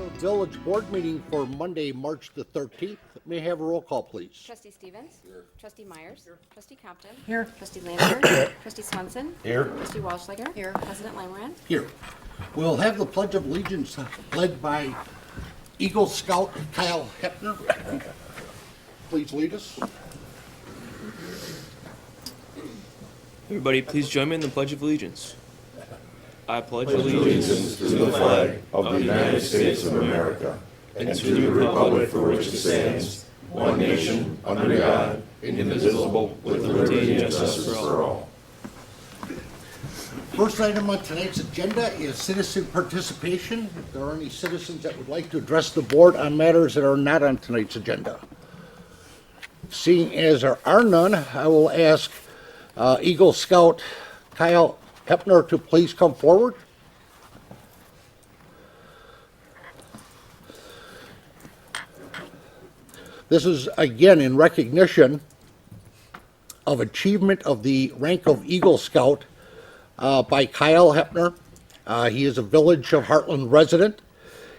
special village board meeting for Monday, March the 13th. May I have a roll call, please? Trustee Stevens. Here. Trustee Myers. Here. Trustee Compton. Here. Trustee Landers. Here. Trustee Swenson. Here. Trustee Walschlager. Here. President Limerand. Here. We'll have the Pledge of Allegiance led by Eagle Scout Kyle Hoeppner. Please lead us. Everybody, please join me in the Pledge of Allegiance. I pledge Allegiance to the flag of the United States of America and to the republic for which it stands, one nation, under God, indivisible, with liberty and justice for all. First item on tonight's agenda is citizen participation. If there are any citizens that would like to address the board on matters that are not on tonight's agenda. Seeing as there are none, I will ask Eagle Scout Kyle Hoeppner to please come forward. This is again in recognition of achievement of the rank of Eagle Scout by Kyle Hoeppner. He is a Village of Hartland resident.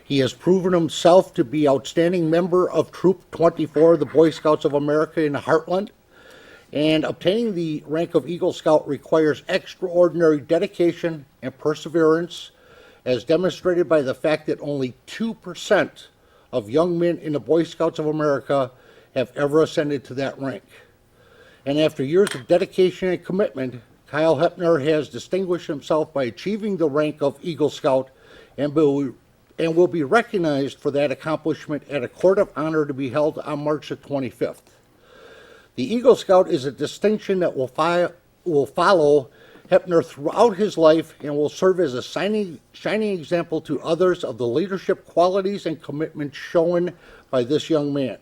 He has proven himself to be outstanding member of Troop 24 of the Boy Scouts of America in Hartland. And obtaining the rank of Eagle Scout requires extraordinary dedication and perseverance, as demonstrated by the fact that only 2% of young men in the Boy Scouts of America have ever ascended to that rank. And after years of dedication and commitment, Kyle Hoeppner has distinguished himself by achieving the rank of Eagle Scout and will be recognized for that accomplishment at a court of honor to be held on March the 25th. The Eagle Scout is a distinction that will follow Hoeppner throughout his life and will serve as a shining example to others of the leadership qualities and commitment shown by this young man.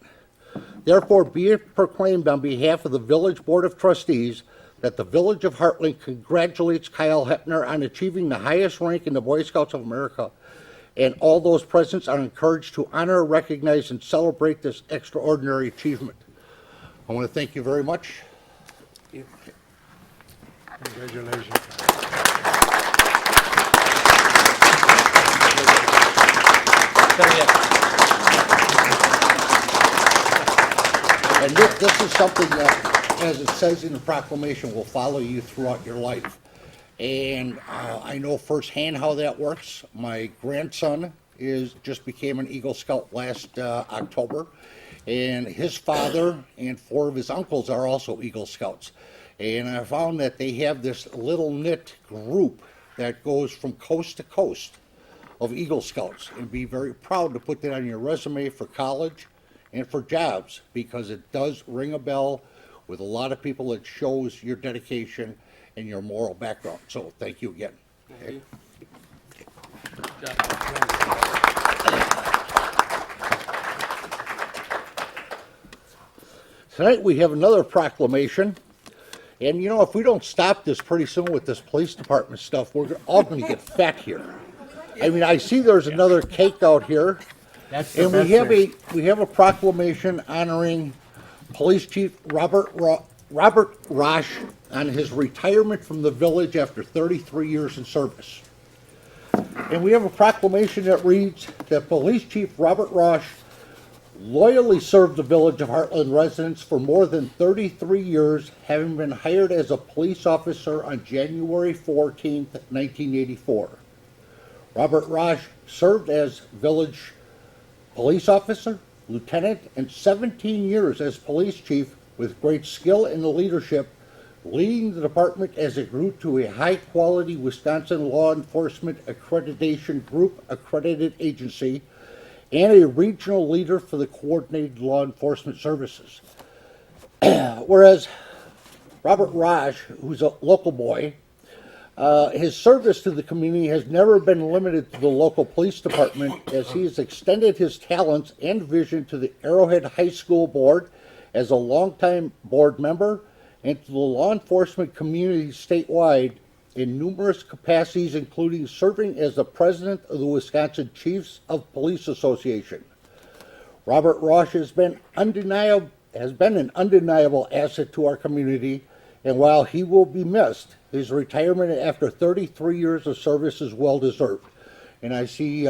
Therefore, be it proclaimed on behalf of the Village Board of Trustees that the Village of Hartland congratulates Kyle Hoeppner on achieving the highest rank in the Boy Scouts of America, and all those present are encouraged to honor, recognize, and celebrate this extraordinary achievement. I want to thank you very much. Congratulations. And this is something that, as it says in the proclamation, will follow you throughout your life. And I know firsthand how that works. My grandson just became an Eagle Scout last October. And his father and 4 of his uncles are also Eagle Scouts. And I found that they have this little knit group that goes from coast to coast of Eagle Scouts. And be very proud to put that on your resume for college and for jobs, because it does ring a bell with a lot of people. It shows your dedication and your moral background. So thank you again. Okay. Tonight we have another proclamation, and you know, if we don't stop this pretty soon with this police department stuff, we're all going to get fat here. I mean, I see there's another cake out here, and we have a proclamation honoring Police Chief Robert Rosch on his retirement from the village after 33 years in service. And we have a proclamation that reads that Police Chief Robert Rosch loyally served the Village of Hartland residents for more than 33 years, having been hired as a police officer on January 14, 1984. Robert Rosch served as village police officer, lieutenant, and 17 years as police chief with great skill and leadership, leading the department as it grew to a high-quality Wisconsin law enforcement accreditation group accredited agency and a regional leader for the coordinated law enforcement services. Whereas Robert Rosch, who's a local boy, his service to the community has never been limited to the local police department, as he has extended his talents and vision to the Arrowhead High School Board as a longtime board member and to the law enforcement community statewide in numerous capacities, including serving as the president of the Wisconsin Chiefs of Police Association. Robert Rosch has been an undeniable asset to our community, and while he will be missed, his retirement after 33 years of service is well deserved. And I see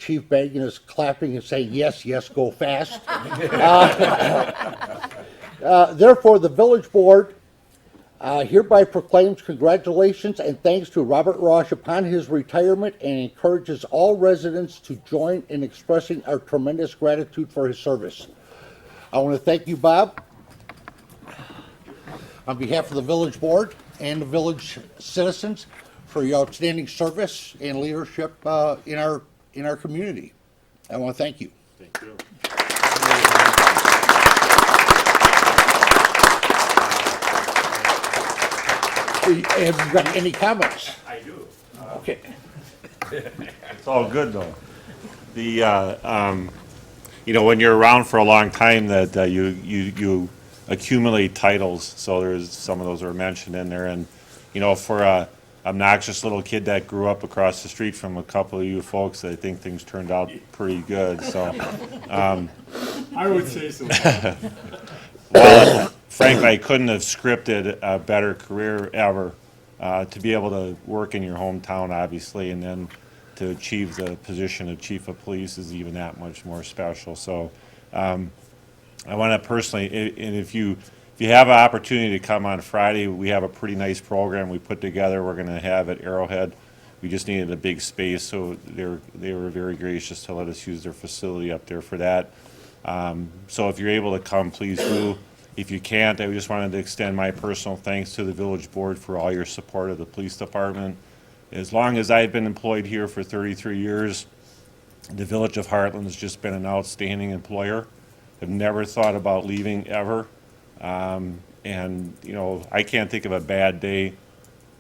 Chief Bagan is clapping and saying, yes, yes, go fast. Therefore, the village board hereby proclaims congratulations and thanks to Robert Rosch upon his retirement and encourages all residents to join in expressing our tremendous gratitude for his service. I want to thank you, Bob, on behalf of the village board and the village citizens for your outstanding service and leadership in our community. I want to thank you. Thank you. Have you got any comments? I do. Okay. It's all good though. When you're around for a long time, that you accumulate titles. So there's some of those are mentioned in there, and for a obnoxious little kid that grew up across the street from a couple of you folks, I think things turned out pretty good. So. I would say so. Well, frankly, I couldn't have scripted a better career ever, to be able to work in your hometown, obviously, and then to achieve the position of chief of police is even that much more special. So I want to personally, and if you have an opportunity to come on Friday, we have a pretty nice program we put together. We're going to have at Arrowhead. We just needed a big space, so they were very gracious to let us use their facility up there for that. So if you're able to come, please do. If you can't, I just wanted to extend my personal thanks to the village board for all your support of the police department. As long as I've been employed here for 33 years, the village of Hartland has just been an outstanding employer. I've never thought about leaving ever. And I can't think of a bad day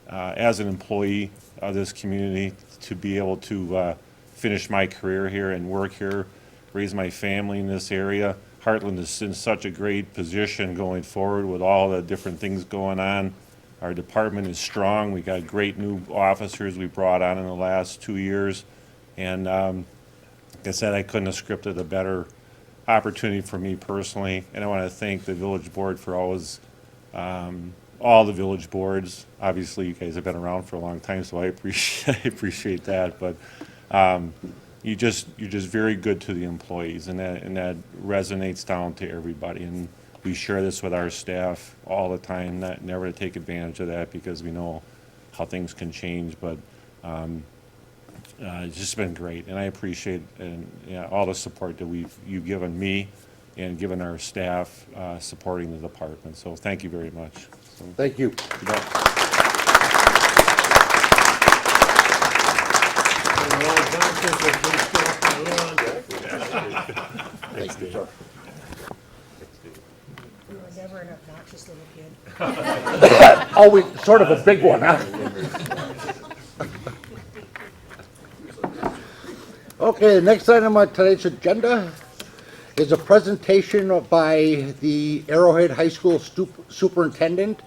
as an employee of this community to be able to finish my career here and work here, raise my family in this area. Hartland is in such a great position going forward with all the different things going on. Our department is strong. We got great new officers we brought on in the last 2 years. And like I said, I couldn't have scripted a better opportunity for me personally. And I want to thank the village board for always, all the village boards. Obviously, you guys have been around for a long time, so I appreciate that. But you're just very good to the employees, and that resonates down to everybody. And we share this with our staff all the time, never to take advantage of that because we know how things can change. But it's just been great, and I appreciate all the support that you've given me and given our staff supporting the department. So thank you very much. So, Thank you. Thank you, sir. You were never an obnoxious little kid. Oh, sort of a big one, huh? Okay, the next item on today's agenda is a presentation by the Arrowhead High School Superintendent,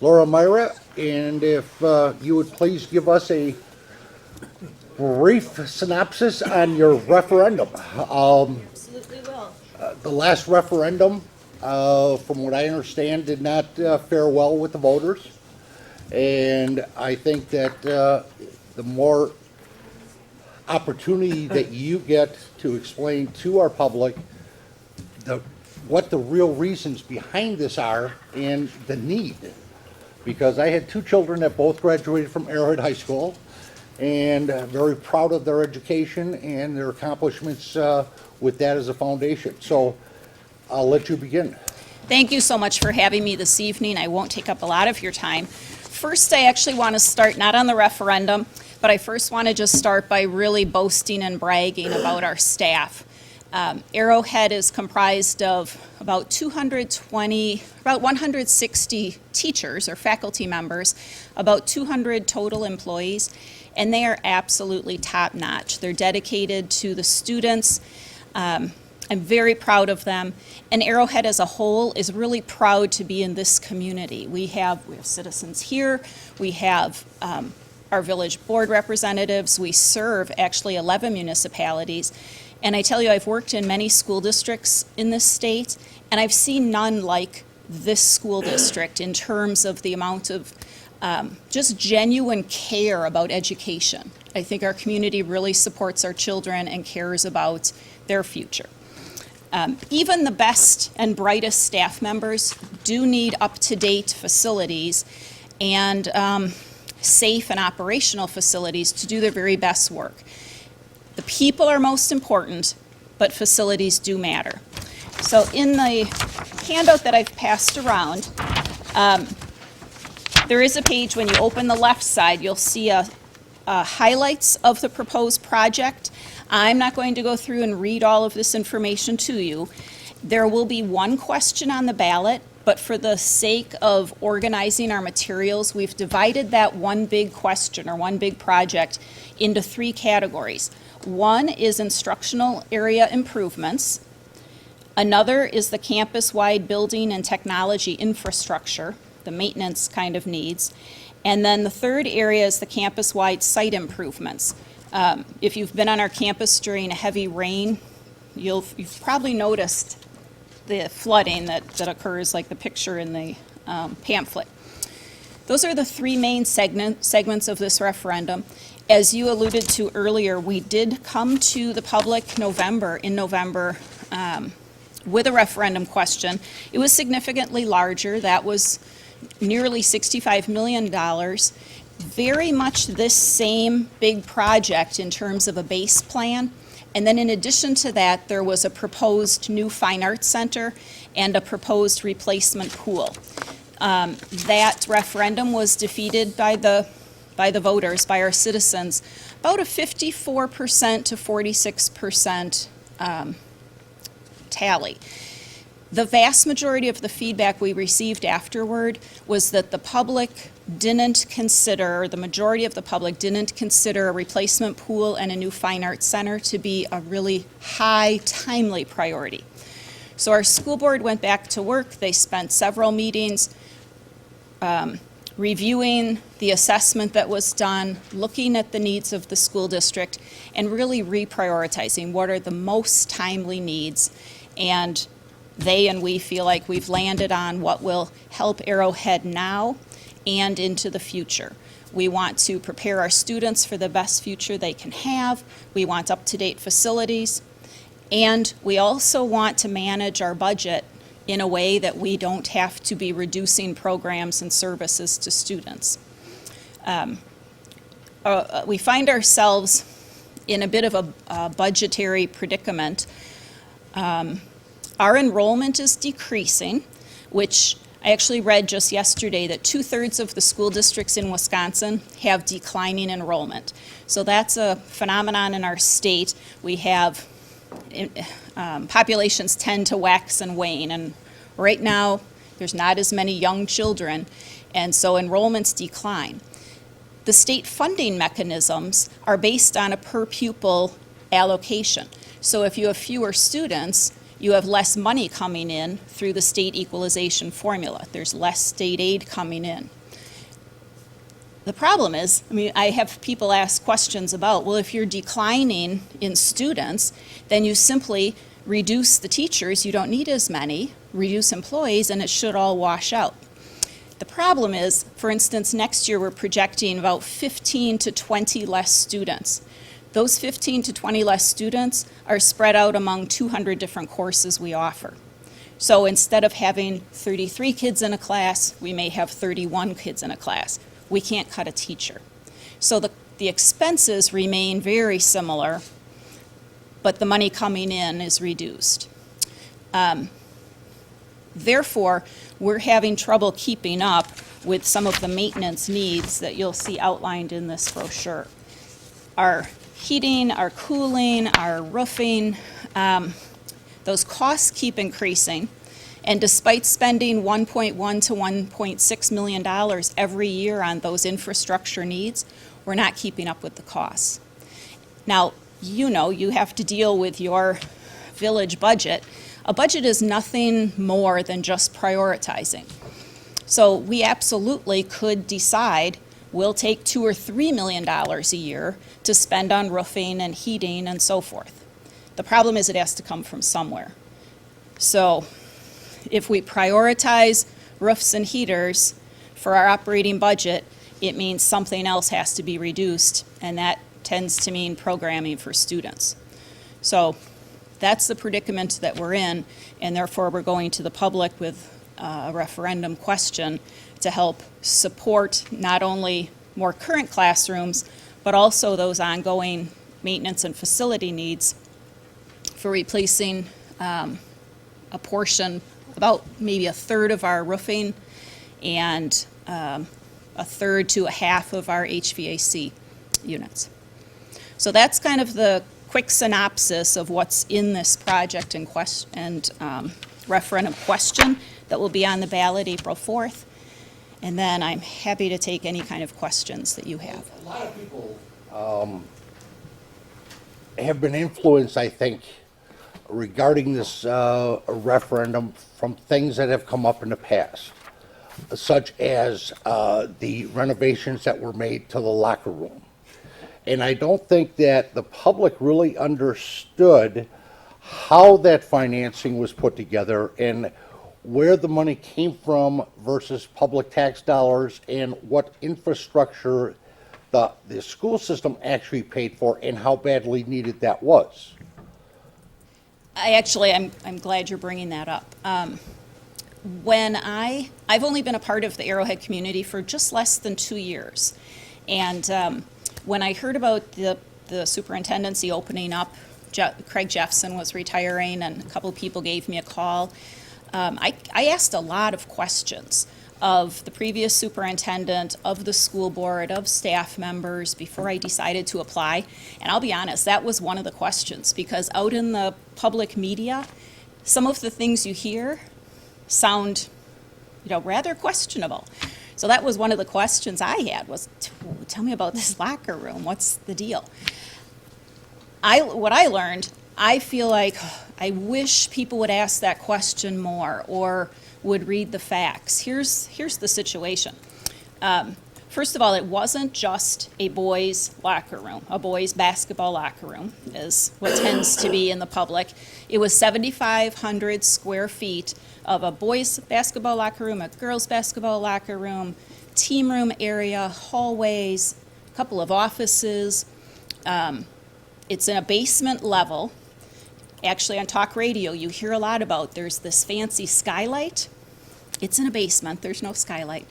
Laura Myrah. And if you would please give us a brief synopsis on your referendum. Absolutely will. The last referendum, from what I understand, did not fare well with the voters. And I think that the more opportunity that you get to explain to our public what the real reasons behind this are and the need. Because I had 2 children that both graduated from Arrowhead High School, and very proud of their education and their accomplishments with that as a foundation. So I'll let you begin. Thank you so much for having me this evening. I won't take up a lot of your time. First, I actually want to start not on the referendum, but I first want to just start by really boasting and bragging about our staff. Arrowhead is comprised of about 160 teachers or faculty members, about 200 total employees, and they are absolutely top-notch. They're dedicated to the students. I'm very proud of them. And Arrowhead as a whole is really proud to be in this community. We have citizens here. We have our village board representatives. We serve actually 11 municipalities. And I tell you, I've worked in many school districts in this state, and I've seen none like this school district in terms of the amount of just genuine care about education. I think our community really supports our children and cares about their future. Even the best and brightest staff members do need up-to-date facilities and safe and operational facilities to do their very best work. The people are most important, but facilities do matter. So in the handout that I've passed around, there is a page, when you open the left side, you'll see highlights of the proposed project. I'm not going to go through and read all of this information to you. There will be one question on the ballot, but for the sake of organizing our materials, we've divided that one big question or one big project into 3 categories. One is instructional area improvements. Another is the campus-wide building and technology infrastructure, the maintenance kind of needs. And then the third area is the campus-wide site improvements. If you've been on our campus during a heavy rain, you've probably noticed the flooding that occurs, like the picture in the pamphlet. Those are the 3 main segments of this referendum. As you alluded to earlier, we did come to the public in November with a referendum question. It was significantly larger. That was nearly $65 million. Very much this same big project in terms of a base plan. And then in addition to that, there was a proposed new fine arts center and a proposed replacement pool. That referendum was defeated by the voters, by our citizens, about a 54% to 46% tally. The vast majority of the feedback we received afterward was that the public didn't consider, the majority of the public didn't consider a replacement pool and a new fine arts center to be a really high, timely priority. So our school board went back to work. They spent several meetings reviewing the assessment that was done, looking at the needs of the school district, and really reprioritizing what are the most timely needs. And they and we feel like we've landed on what will help Arrowhead now and into the future. We want to prepare our students for the best future they can have. We want up-to-date facilities. And we also want to manage our budget in a way that we don't have to be reducing programs and services to students. We find ourselves in a bit of a budgetary predicament. Our enrollment is decreasing, which I actually read just yesterday that 2/3 of the school districts in Wisconsin have declining enrollment. So that's a phenomenon in our state. We have populations tend to wax and wane, and right now there's not as many young children, and so enrollments decline. The state funding mechanisms are based on a per pupil allocation. So if you have fewer students, you have less money coming in through the state equalization formula. There's less state aid coming in. The problem is, I have people ask questions about, well, if you're declining in students, then you simply reduce the teachers, you don't need as many, reduce employees, and it should all wash out. The problem is, for instance, next year we're projecting about 15 to 20 less students. Those 15 to 20 less students are spread out among 200 different courses we offer. So instead of having 33 kids in a class, we may have 31 kids in a class. We can't cut a teacher. So the expenses remain very similar, but the money coming in is reduced. Therefore, we're having trouble keeping up with some of the maintenance needs that you'll see outlined in this brochure. Our heating, our cooling, our roofing, those costs keep increasing. And despite spending $1.1 to $1.6 million every year on those infrastructure needs, we're not keeping up with the costs. Now, you have to deal with your village budget. A budget is nothing more than just prioritizing. So we absolutely could decide we'll take $2 or $3 million a year to spend on roofing and heating and so forth. The problem is it has to come from somewhere. So if we prioritize roofs and heaters for our operating budget, it means something else has to be reduced, and that tends to mean programming for students. So that's the predicament that we're in, and therefore we're going to the public with a referendum question to help support not only more current classrooms, but also those ongoing maintenance and facility needs for replacing a portion, about maybe a third of our roofing and a third to a half of our HVAC units. So that's kind of the quick synopsis of what's in this project and referendum question that will be on the ballot April 4th. And then I'm happy to take any kind of questions that you have. A lot of people have been influenced, I think, regarding this referendum from things that have come up in the past, such as the renovations that were made to the locker room. And I don't think that the public really understood how that financing was put together and where the money came from versus public tax dollars and what infrastructure the school system actually paid for and how badly needed that was. I'm glad you're bringing that up. I've only been a part of the Arrowhead community for just less than 2 years. And when I heard about the superintendency opening up, Craig Jeffson was retiring and a couple of people gave me a call. I asked a lot of questions of the previous superintendent, of the school board, of staff members before I decided to apply. And I'll be honest, that was one of the questions, because out in the public media, some of the things you hear sound, rather questionable. So that was one of the questions I had was, tell me about this locker room. What's the deal? What I learned, I feel like I wish people would ask that question more or would read the facts. Here's the situation. First of all, it wasn't just a boys' locker room, a boys' basketball locker room is what tends to be in the public. It was 7,500 square feet of a boys' basketball locker room, a girls' basketball locker room, team room area, hallways, a couple of offices. It's in a basement level. Actually, on talk radio, you hear a lot about there's this fancy skylight. It's in a basement. There's no skylight.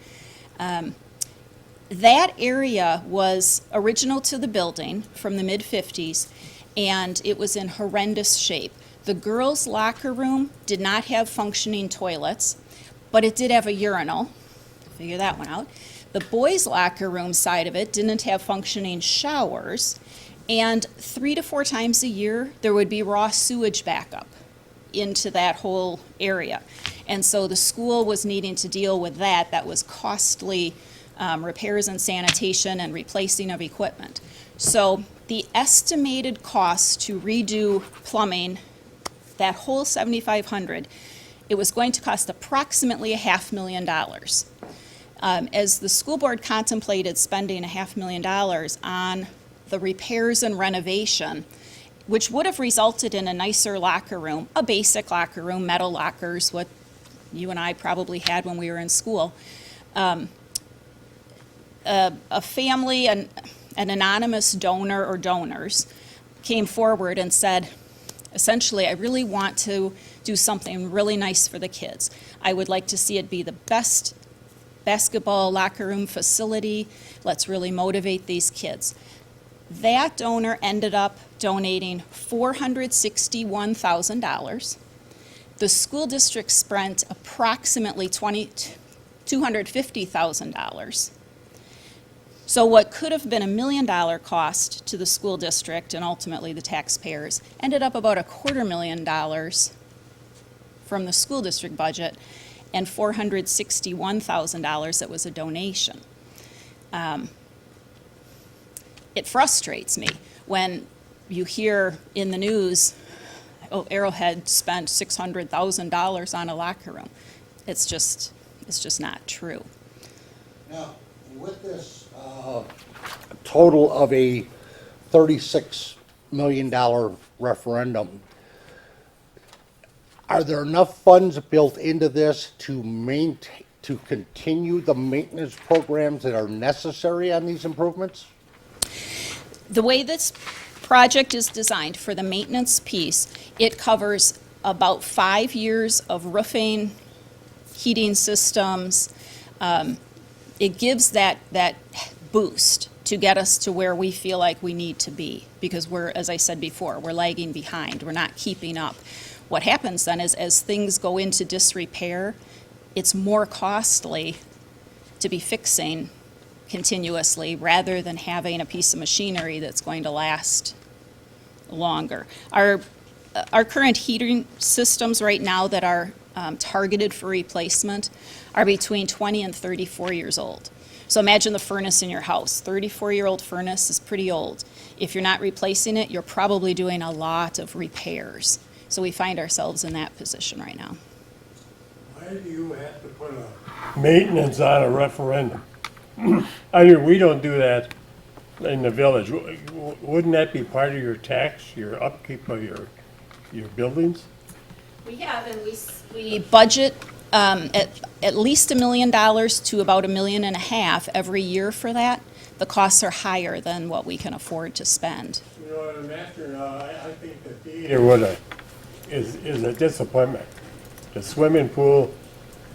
That area was original to the building from the mid-50s, and it was in horrendous shape. The girls' locker room did not have functioning toilets, but it did have a urinal. Figure that one out. The boys' locker room side of it didn't have functioning showers, and 3 to 4 times a year, there would be raw sewage backup into that whole area. And so the school was needing to deal with that. That was costly repairs and sanitation and replacing of equipment. So the estimated cost to redo plumbing, that whole 7,500, it was going to cost approximately $500,000. As the school board contemplated spending $500,000 on the repairs and renovation, which would have resulted in a nicer locker room, a basic locker room, metal lockers, what you and I probably had when we were in school. A family, an anonymous donor or donors came forward and said, essentially, I really want to do something really nice for the kids. I would like to see it be the best basketball locker room facility. Let's really motivate these kids. That donor ended up donating $461,000. The school district spent approximately $250,000. So what could have been $1 million cost to the school district and ultimately the taxpayers ended up about $250,000 from the school district budget and $461,000 that was a donation. It frustrates me when you hear in the news, oh, Arrowhead spent $600,000 on a locker room. It's just not true. Now, with this total of a $36 million referendum, are there enough funds built into this to maintain, to continue the maintenance programs that are necessary on these improvements? The way this project is designed for the maintenance piece, it covers about 5 years of roofing, heating systems. It gives that boost to get us to where we feel like we need to be, because we're, as I said before, we're lagging behind. We're not keeping up. What happens then is as things go into disrepair, it's more costly to be fixing continuously rather than having a piece of machinery that's going to last longer. Our current heating systems right now that are targeted for replacement are between 20 and 34 years old. So imagine the furnace in your house. 34-year-old furnace is pretty old. If you're not replacing it, you're probably doing a lot of repairs. So we find ourselves in that position right now. Why do you have to put a maintenance on a referendum? I mean, we don't do that in the village. Wouldn't that be part of your tax, your upkeep of your buildings? We have, and we budget at least $1 million to about $1.5 million every year for that. The costs are higher than what we can afford to spend. You know what I'm after now? I think the theater is a disappointment. The swimming pool,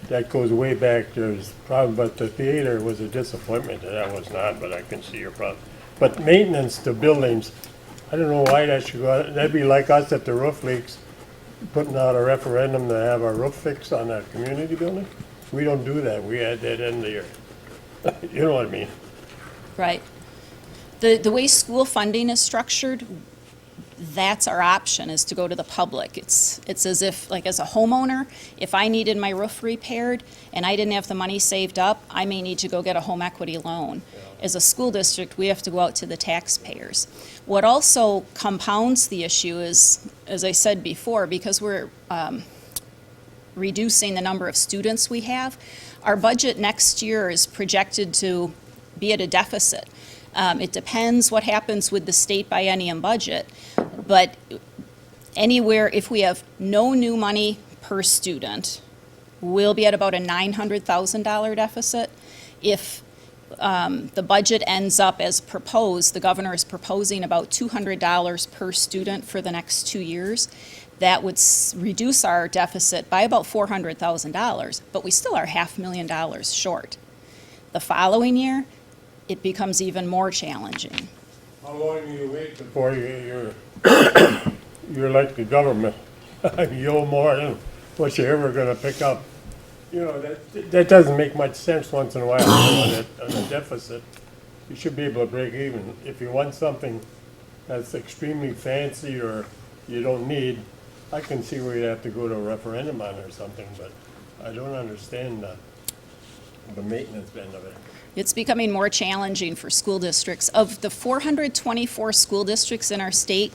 that goes way back, there's problem, but the theater was a disappointment, and that was not, but I can see your problem. But maintenance to buildings, I don't know why that should go, that'd be like us at the roof leaks, putting out a referendum to have our roof fixed on that community building. We don't do that, we add that in there. You know what I mean? Right. The way school funding is structured, that's our option, is to go to the public. It's as if, like as a homeowner, if I needed my roof repaired and I didn't have the money saved up, I may need to go get a home equity loan. As a school district, we have to go out to the taxpayers. What also compounds the issue is, as I said before, because we're reducing the number of students we have, our budget next year is projected to be at a deficit. It depends what happens with the state biennium budget, but anywhere, if we have no new money per student, we'll be at about a $900,000 deficit. If the budget ends up as proposed, the governor is proposing about $200 per student for the next 2 years. That would reduce our deficit by about $400,000, but we still are $500,000 short. The following year, it becomes even more challenging. How long do you wait before you're like the government? You owe more than what you're ever gonna pick up. You know, that doesn't make much sense once in a while on a deficit. You should be able to break even. If you want something that's extremely fancy or you don't need, I can see where you'd have to go to a referendum on it or something, but I don't understand the maintenance end of it. It's becoming more challenging for school districts. Of the 424 school districts in our state,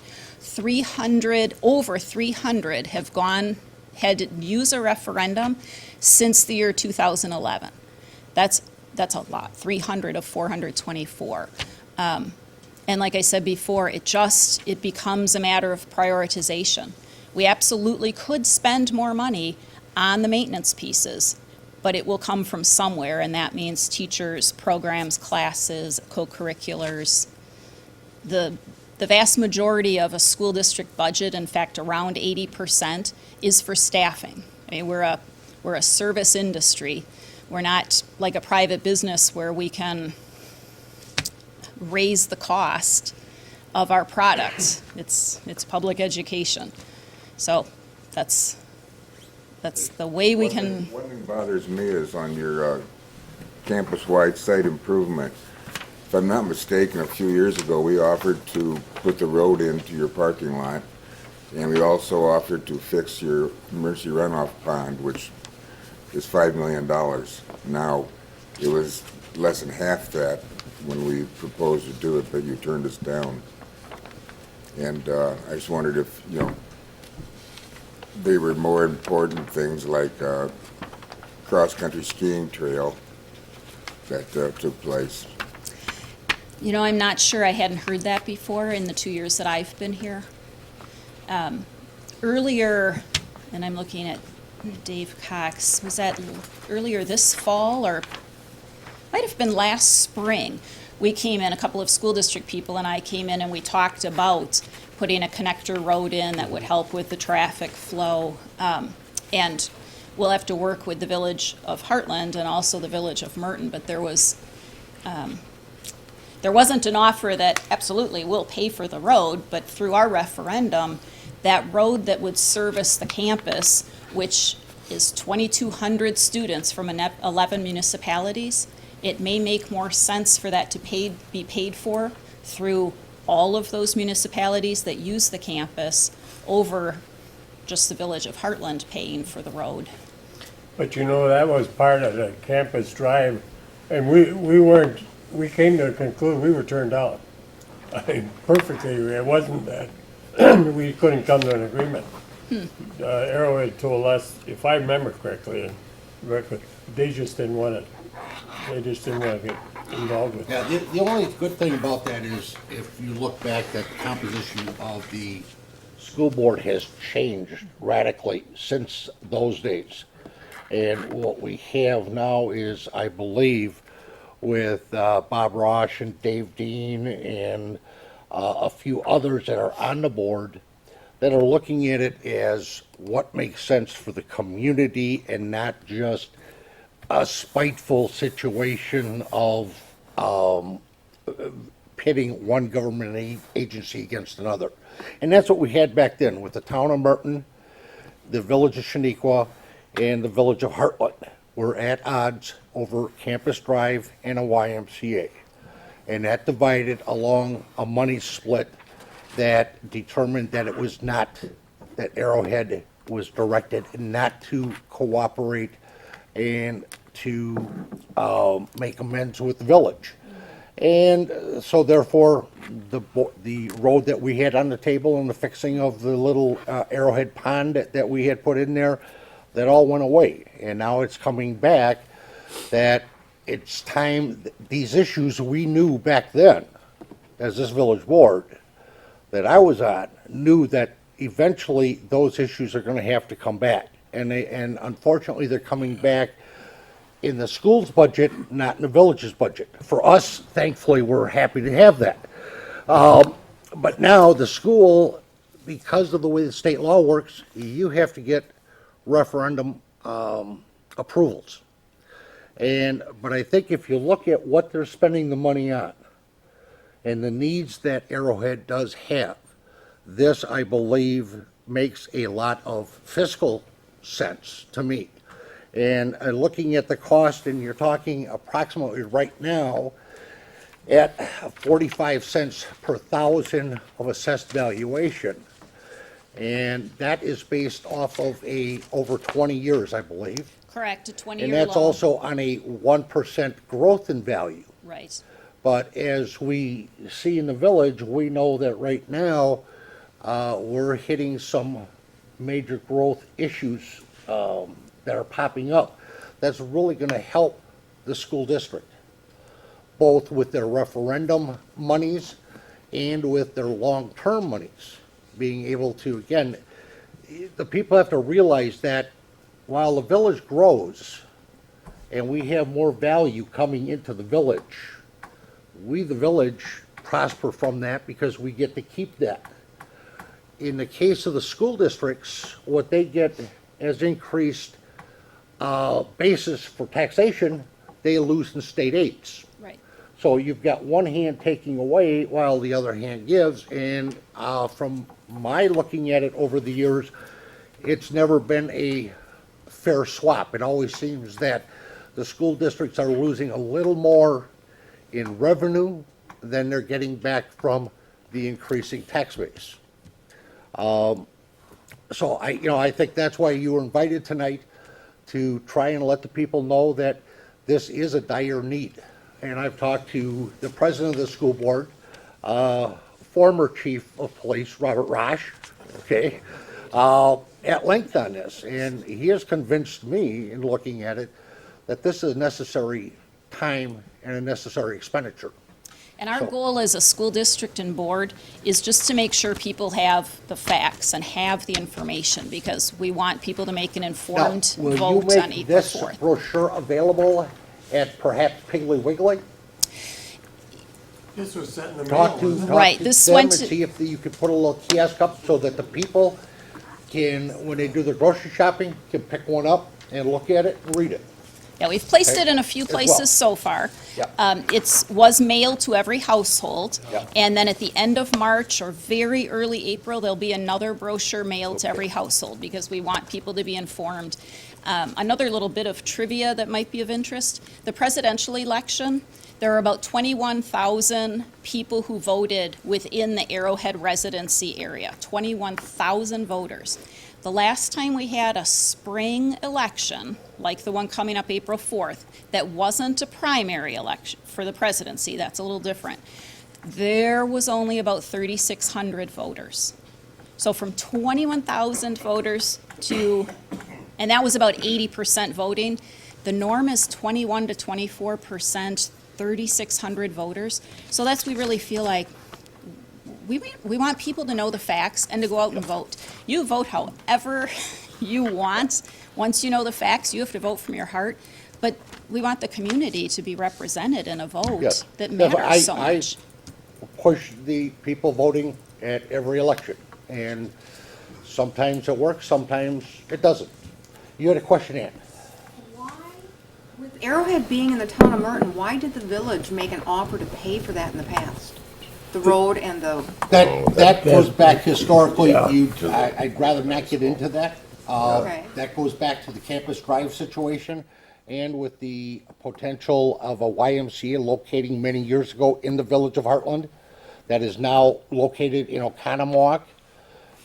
over 300 have had to use a referendum since the year 2011. That's a lot, 300 of 424. And like I said before, it becomes a matter of prioritization. We absolutely could spend more money on the maintenance pieces, but it will come from somewhere, and that means teachers, programs, classes, co-curriculars. The vast majority of a school district budget, in fact, around 80%, is for staffing. I mean, we're a service industry. We're not like a private business where we can raise the cost of our products. It's public education. So that's the way we can. One thing bothers me is on your campus-wide site improvement. If I'm not mistaken, a few years ago, we offered to put the road into your parking lot, and we also offered to fix your emergency runoff pond, which is $5 million. Now, it was less than half that when we proposed to do it, but you turned us down. And I just wondered if, they were more important things like cross-country skiing trail that took place. I'm not sure. I hadn't heard that before in the 2 years that I've been here. Earlier, and I'm looking at Dave Cox, was that earlier this fall or might have been last spring? We came in, a couple of school district people and I came in and we talked about putting a connector road in that would help with the traffic flow. And we'll have to work with the village of Hartland and also the village of Merton, but there wasn't an offer that absolutely will pay for the road, but through our referendum, that road that would service the campus, which is 2,200 students from 11 municipalities, it may make more sense for that to be paid for through all of those municipalities that use the campus over just the village of Hartland paying for the road. But you know, that was part of the campus drive, and we came to the conclusion, we were turned down. I mean, perfectly, it wasn't that we couldn't come to an agreement. Arrowhead told us, if I remember correctly, they just didn't want it. They just didn't want to get involved with it. Yeah, the only good thing about that is if you look back, that the composition of the school board has changed radically since those days. And what we have now is, I believe, with Bob Rosch and Dave Dean and a few others that are on the board that are looking at it as what makes sense for the community and not just a spiteful situation of pitting one government agency against another. And that's what we had back then with the town of Merton, the village of Shaniqua, and the village of Hartland. We're at odds over Campus Drive and a YMCA. And that divided along a money split that determined that it was not, that Arrowhead was directed not to cooperate and to make amends with the village. And so therefore, the road that we had on the table and the fixing of the little Arrowhead pond that we had put in there, that all went away. And now it's coming back that it's time, these issues we knew back then, as this village board that I was on, knew that eventually those issues are going to have to come back. And unfortunately, they're coming back in the school's budget, not in the village's budget. For us, thankfully, we're happy to have that. But now the school, because of the way the state law works, you have to get referendum approvals. But I think if you look at what they're spending the money on and the needs that Arrowhead does have, this, I believe, makes a lot of fiscal sense to me. And looking at the cost, and you're talking approximately right now at 45 cents per thousand of assessed valuation. And that is based off of over 20 years, I believe. Correct, a 20-year loan. And that's also on a 1% growth in value. Right. But as we see in the village, we know that right now, we're hitting some major growth issues that are popping up. That's really gonna help the school district, both with their referendum monies and with their long-term monies. Being able to, again, the people have to realize that while the village grows and we have more value coming into the village, we, the village, prosper from that because we get to keep that. In the case of the school districts, what they get as increased basis for taxation, they lose in state aids. Right. So you've got one hand taking away while the other hand gives, and from my looking at it over the years, it's never been a fair swap. It always seems that the school districts are losing a little more in revenue than they're getting back from the increasing tax base. So I think that's why you were invited tonight, to try and let the people know that this is a dire need. And I've talked to the president of the school board, former chief of police, Robert Rosch, okay, at length on this. And he has convinced me, in looking at it, that this is a necessary time and a necessary expenditure. And our So- goal as a school district and board is just to make sure people have the facts and have the information, because we want people to make an Now, informed will you vote on make April this 4th. brochure available at perhaps Piggly Wiggly? This was sent in the Talk to, mail. talk Right, to this them went and to- see if you could put a little kiosk up so that the people can, when they do their grocery shopping, can pick one up and look at it and read it. Yeah, we've placed Okay. it in a few As well. places so far. Yep. Was mailed to every household. Yep. And then at the end of March or very early April, there'll be another brochure mailed to every household, because we want people to be informed. Another little bit of trivia that might be of interest, the presidential election, there are about 21,000 people who voted within the Arrowhead residency area, 21,000 voters. The last time we had a spring election, like the one coming up April 4th, that wasn't a primary election for the presidency, that's a little different, there was only about 3,600 voters. So from 21,000 voters to, and that was about 80% voting, the norm is 21 to 24%, 3,600 voters. So that's, we really feel like, we want people to know the facts and to go out and vote. You vote however you want. Once you know the facts, you have to vote from your heart. But we want the community to be represented in a vote Yes. that Yeah, but matters so I much. push the people voting at every election, and sometimes it works, sometimes it doesn't. You had a question, Ann? Why, with Arrowhead being in the town of Merton, why did the village make an offer to pay for that in the past? The road and the, That goes back historically, I'd rather not get into that. Okay. That goes back to the Campus Drive situation, and with the potential of a YMCA locating many years ago in the village of Hartland, that is now located in Oconomowoc,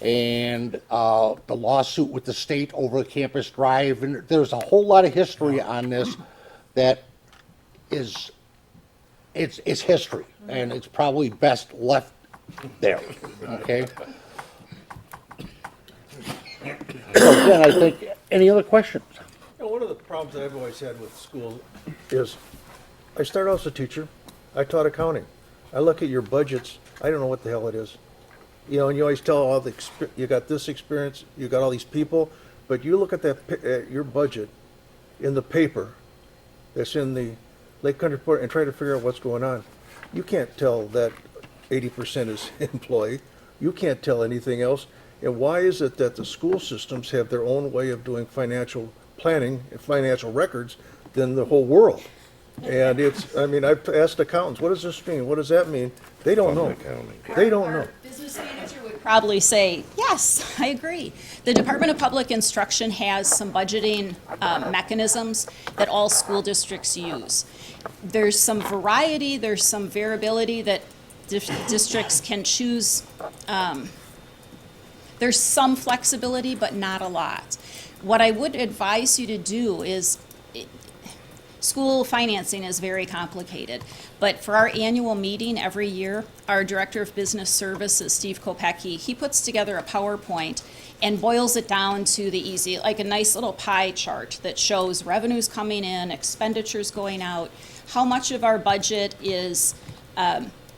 and the lawsuit with the state over the Campus Drive, and there's a whole lot of history on this that is, it's history, and it's probably best left there, okay? So again, I think, any other questions? You know, one of the problems that I've always had with schools is, I started out as a teacher, I taught accounting. I look at your budgets, I don't know what the hell it is. You know, and you always tell all the, you got this experience, you got all these people, but you look at that, your budget in the paper that's in the Lake Country Report and try to figure out what's going on. You can't tell that 80% is employee. You can't tell anything else. And why is it that the school systems have their own way of doing financial planning and financial records than the whole world? And it's, I mean, I've asked accountants, what does this mean? What does that mean? They don't know. They don't know. Business manager would probably say, yes, I agree. The Department of Public Instruction has some budgeting mechanisms that all school districts use. There's some variety, there's some variability that districts can choose. There's some flexibility, but not a lot. What I would advise you to do is, school financing is very complicated, but for our annual meeting every year, our Director of Business Services, Steve Kopecki, he puts together a PowerPoint and boils it down to the easy, like a nice little pie chart that shows revenues coming in, expenditures going out, how much of our budget is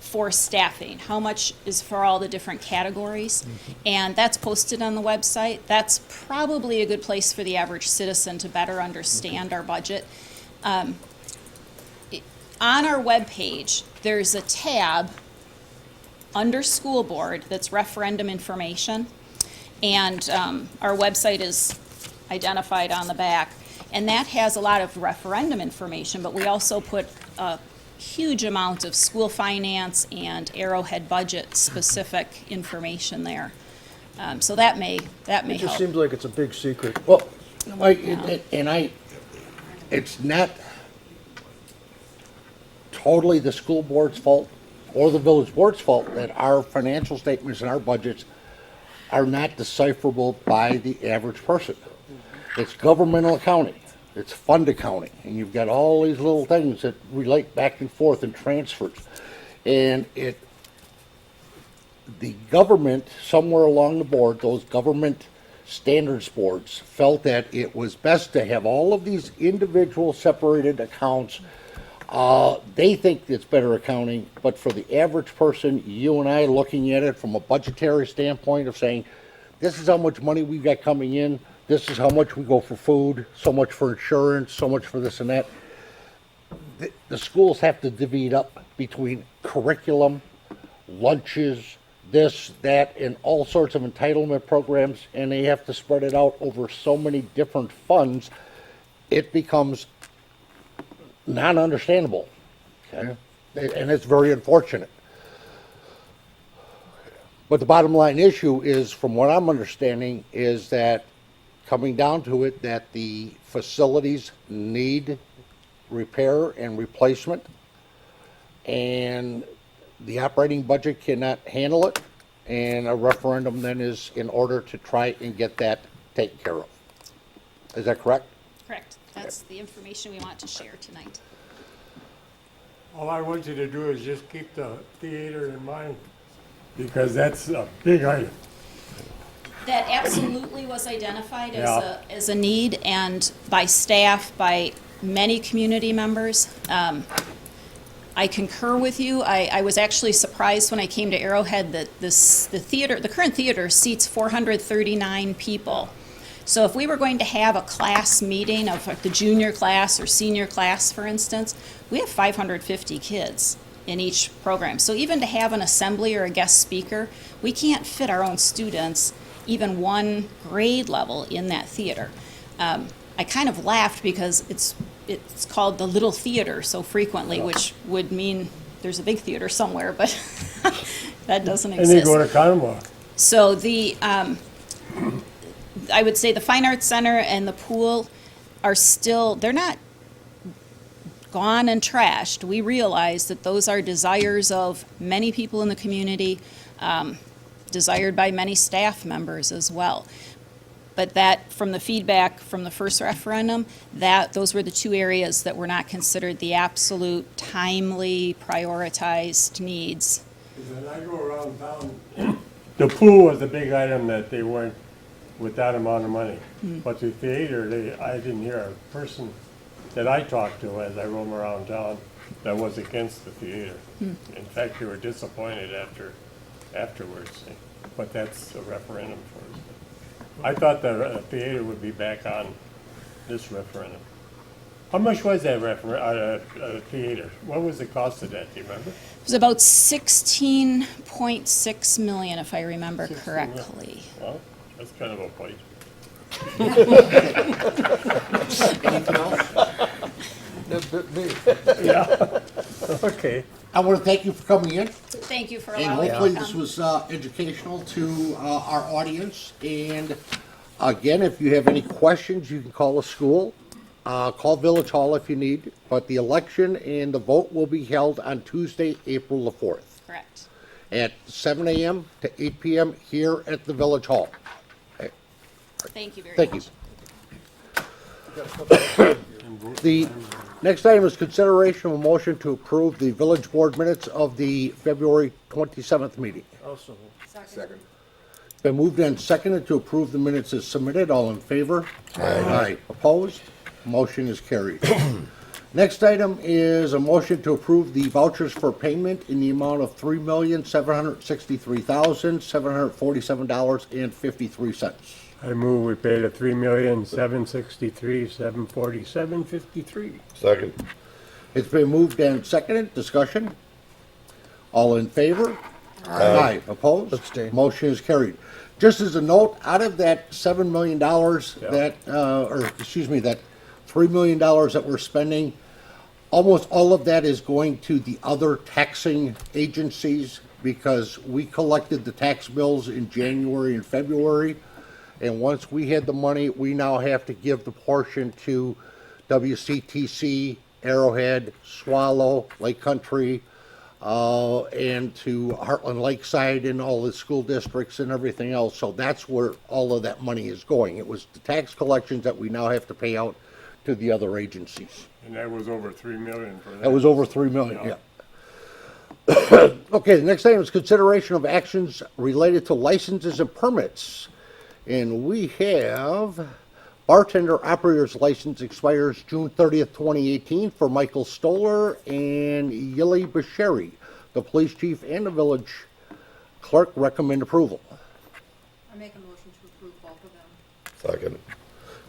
for staffing, how much is for all the different categories, and that's posted on the website. That's probably a good place for the average citizen to better understand our budget. On our webpage, there's a tab under School Board that's referendum information, and our website is identified on the back, and that has a lot of referendum information, but we also put a huge amount of school finance and Arrowhead budget specific information there. So that may It just help. seems like it's a big secret. Well, it's not totally the school board's fault or the village board's fault that our financial statements and our budgets are not decipherable by the average person. It's governmental accounting, it's fund accounting, and you've got all these little things that relate back and forth and transfers. And the government, somewhere along the board, those government standards boards felt that it was best to have all of these individual separated accounts They think it's better accounting, but for the average person, you and I looking at it from a budgetary standpoint of saying, this is how much money we've got coming in, this is how much we go for food, so much for insurance, so much for this and that. The schools have to divvy it up between curriculum, lunches, this, that, and all sorts of entitlement programs, and they have to spread it out over so many different funds, it becomes non-understandable. Okay? And it's very unfortunate. But the bottom line issue is, from what I'm understanding, is that coming down to it, that the facilities need repair and replacement, and the operating budget cannot handle it, and a referendum then is in order to try and get that taken care of. Is that correct? Correct. That's the information we want to share tonight. All I want you to do is just keep the theater in mind, because that's a big item. That absolutely was identified Yeah. as a need, and by staff, by many community members. I concur with you. I was actually surprised when I came to Arrowhead that the current theater seats 439 people. So if we were going to have a class meeting of like the junior class or senior class, for instance, we have 550 kids in each program. So even to have an assembly or a guest speaker, we can't fit our own students, even one grade level, in that theater. I kind of laughed because it's called the Little Theater so frequently, which would mean there's a big theater somewhere, but that doesn't exist. And you go to COTTONWOOD. So I would say the Fine Arts Center and the pool are still, they're not gone and trashed. We realize that those are desires of many people in the community, desired by many staff members as well. But that, from the feedback from the first referendum, those were the two areas that were not considered the absolute timely, prioritized needs. When I go around town, the pool was a big item that they weren't with that amount of money. But the theater, I didn't hear a person that I talked to as I roam around town that was against the theater. In fact, they were disappointed afterwards. But that's a referendum for us. I thought the theater would be back on this referendum. How much was that theater? What was the cost of that, do you remember? It was about 16.6 million, if I remember correctly. Well, that's kind of a fight. Anything else? Yeah, okay. I want to thank you for coming in, Thank you for and allowing me hopefully to this come. was educational to our audience. And again, if you have any questions, you can call the school, call Village Hall if you need. But the election and the vote will be held on Tuesday, April the 4th, Correct. at 7 a.m. to 8 p.m. here at the Village Hall. Thank you very Thank much. you. The next item is consideration of a motion to approve the village board minutes of the February 27th meeting. Also, Second. Been moved and seconded to approve the minutes as submitted. All in favor? Aye. Opposed? Motion is carried. Next item is a motion to approve the vouchers for payment in the amount of $3,763,747.53. I move we pay the $3,763,747.53. Second. It's been moved and seconded. Discussion? All in favor? Aye. Opposed? Abstain. Motion is carried. Just as a note, out of that $7 million that $3 million that we're spending, almost all of that is going to the other taxing agencies, because we collected the tax bills in January and February. And once we had the money, we now have to give the portion to WCTC, Arrowhead, Swallow, Lake Country, and to Hartland Lakeside and all the school districts and everything else. So that's where all of that money is going. It was the tax collections that we now have to pay out to the other agencies. And that was over $3 million for that. That was over $3 million, yeah. Okay, the next item is consideration of actions related to licenses and permits. And we have Bartender operator's license expires June 30th, 2018 for Michael Stoller and Yili Basheri. The police chief and the village clerk recommend approval. I make a motion to approve both of them. Second.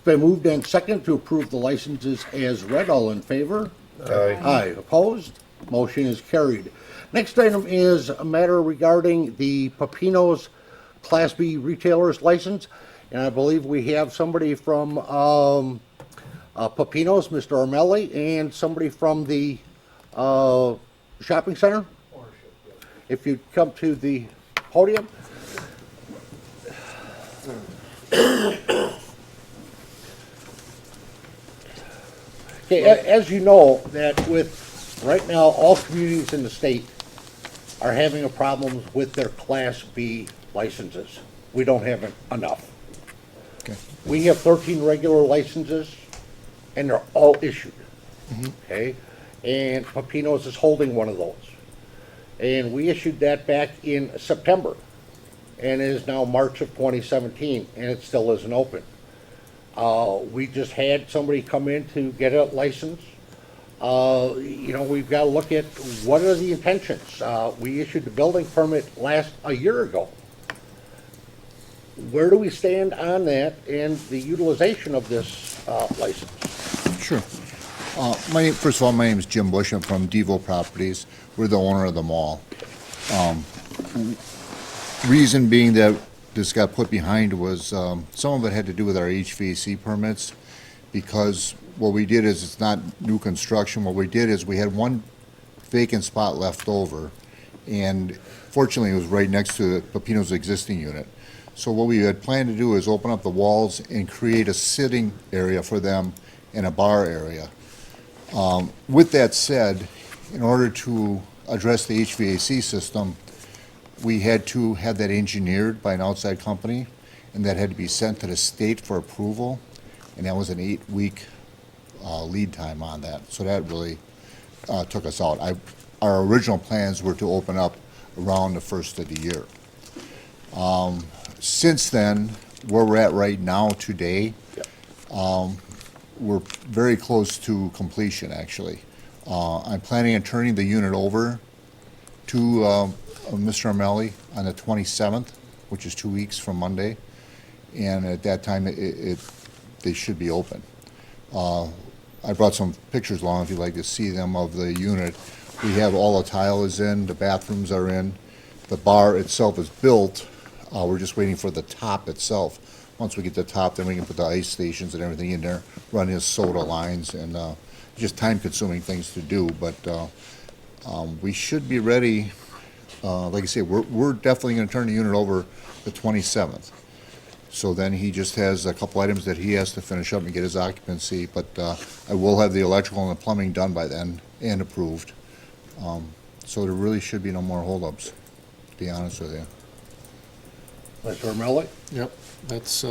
Been moved and seconded to approve the licenses as read. All in favor? Aye. Aye. Opposed? Motion is carried. Next item is a matter regarding the Pepino's Class B retailer's license. And I believe we have somebody from Pepino's, Mr. Armelli, and somebody from the shopping center. If you'd come to the podium. Okay, as you know, that with, right now, all communities in the state are having a problem with their Class B licenses. We don't have enough. Okay. We have 13 regular licenses, and they're all issued, okay? And Pepino's is holding one of those. And we issued that back in September, and it is now March of 2017, and it still isn't open. We just had somebody come in to get a license. You know, we've got to look at what are the intentions. We issued the building permit a year ago. Where do we stand on that and the utilization of this license? Sure. First of all, my name is Jim Bush. I'm from Devo Properties. We're the owner of the mall. Reason being that this got put behind was some of it had to do with our HVAC permits, because what we did is, it's not new construction. What we did is we had one vacant spot left over, and fortunately it was right next to Pepino's existing unit. So what we had planned to do is open up the walls and create a sitting area for them and a bar area. With that said, in order to address the HVAC system, we had to have that engineered by an outside company, and that had to be sent to the state for approval, and that was an 8-week lead time on that. So that really took us out. Our original plans were to open up around the first of the year. Since then, where we're at right now today, we're very close to completion, actually. I'm planning on turning the unit over to Mr. Armelli on the 27th, which is 2 weeks from Monday, and at that time, they should be open. I brought some pictures along if you'd like to see them of the unit. We have all the tile is in, the bathrooms are in, the bar itself is built. We're just waiting for the top itself. Once we get the top, then we can put the ice stations and everything in there, run his soda lines, and just time-consuming things to do. But we should be ready. Like I say, we're definitely going to turn the unit over the 27th. So then he just has a couple items that he has to finish up and get his occupancy. But I will have the electrical and the plumbing done by then and approved. So there really should be no more holdups, to be honest with you. Mr. Armelli? Yep, that's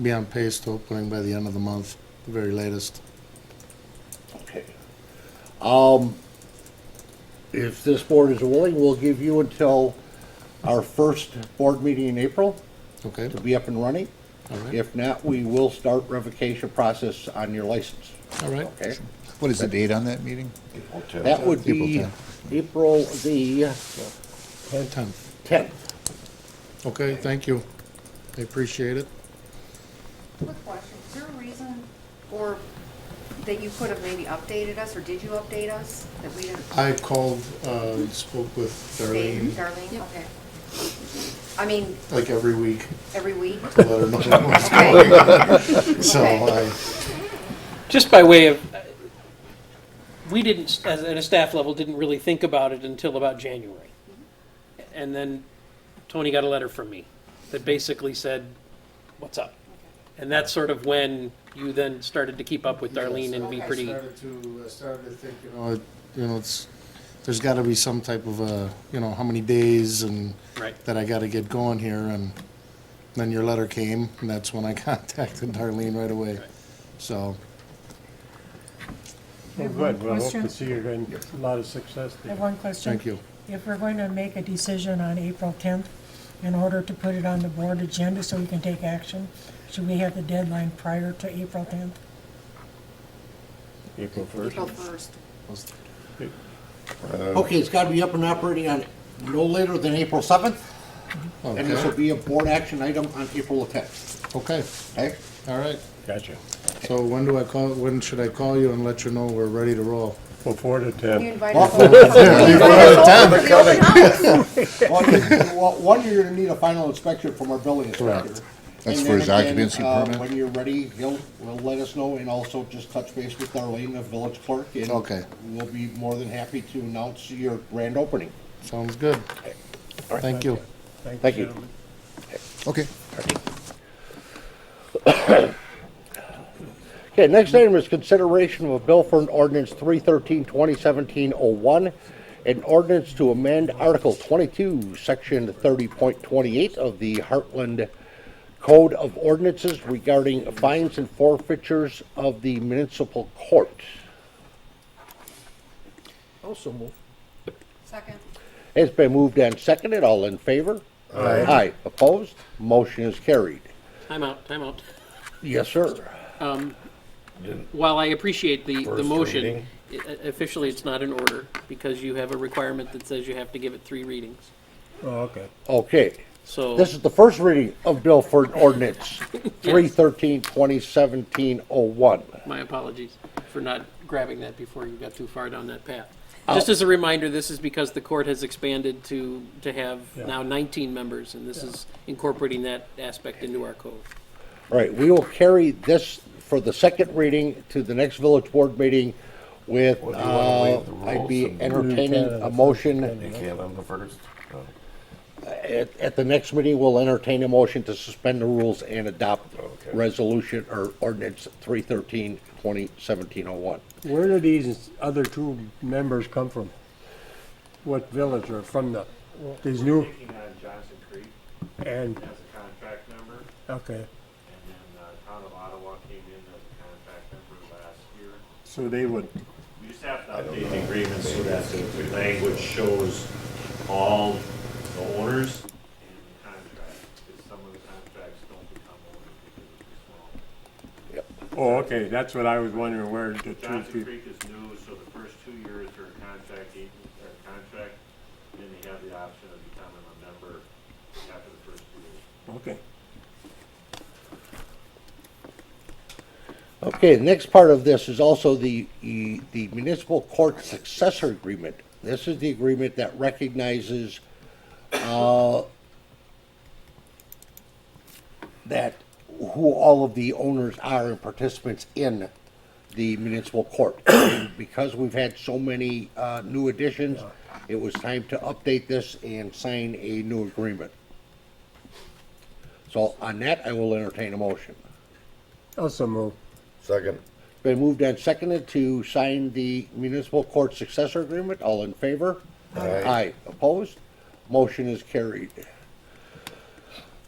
be on pace to opening by the end of the month, the very latest. Okay. If this board is willing, we'll give you until our first board meeting in April Okay, to be up and running. all right, If not, we will start revocation process on your license. all right. Okay? What is the date on that meeting? That would be April April the 10th. 10th. Okay, thank you. I appreciate it. Quick question, is there a reason, or that you could have maybe updated us, or did you update us, that we didn't? I called, spoke with Darlene, Darlene, okay. I mean, like every week, every week? to let her know what's Okay. going on. So Okay. Just by way of, we didn't, as at a staff level, didn't really think about it until about January. And then Tony got a letter from me that basically said, what's up? And that's sort of when you then started to keep up with Darlene and be pretty, I started to think, there's got to be some type of how many days and right. that I got to get going here, and then your letter came, and that's when I contacted Darlene right away. So, Well, good, well, I hope to see you in a lot of success I there. have one question. thank you. If we're going to make a decision on April 10th, in order to put it on the board agenda so we can take action, Should we have the deadline prior to April 10th? April 1st. April 1st. Okay, it's gotta be up and operating on no later than April 7th, and this will Okay, be a board action item on April the 10th, okay, okay? all right. Gotcha. So when should I call you and let you know we're ready to roll? Before the You 10th. invite us over. You invite us over for the open house. One, you're gonna need a final inspection from our building inspector. That's And for then his again, occupancy permit? When you're ready, will let us know, and also just touch base with Darlene, the village clerk, and Okay. we'll be more than happy to announce your grand opening. Sounds good. Thank you. Thank you. gentlemen. Okay. Okay, next item is consideration of a bill for an ordinance 313-2017-01, an ordinance to amend Article 22, Section 30.28 of the Hartland Code of Ordinances regarding fines and forfeitures of the municipal court. Also move. Second. It's been moved and seconded. All in favor? Aye. Opposed? Motion is carried. Time out, time out. Yes, sir. While I appreciate the First motion, reading. officially it's not in order because you have a requirement that says you have to give it 3 readings. Oh, okay. Okay. So, This is the first reading of bill for an ordinance 313-2017-01. my apologies for not grabbing that before you got too far down that path. Just as a reminder, this is because the court has expanded to have now 19 members, and this is incorporating that aspect into our code. All right, we will carry this for the second reading to the next village board meeting with, Well, do you wanna waive the I'd be rules and- entertaining a motion. You can't on the first? At the next meeting, we'll entertain a motion to suspend the rules and adopt Okay. resolution or ordinance 313-2017-01. Where do these other 2 members come from? What village or from these new, Speaking on Johnson Creek and, as a contract member, okay, and then Town of Ottawa came in as a contract member last year. so they would, We just have to update the agreement so that the language shows all the owners and the contract, because some of the contracts don't become owners because it's too small. oh, okay, that's what I was wondering, where the 2 Johnson people. Creek is new, so the first 2 years are contract, then they have the option of becoming a member after the first 2 years. Okay. Okay, the next part of this is also the municipal court successor agreement. This is the agreement that recognizes that who all of the owners are and participants in the municipal court. And because we've had so many new additions, it was time to update this and sign a new agreement. So on that, I will entertain a motion. Also move. Second. Been moved and seconded to sign the municipal court successor agreement. All in favor? Aye. Opposed? Motion is carried.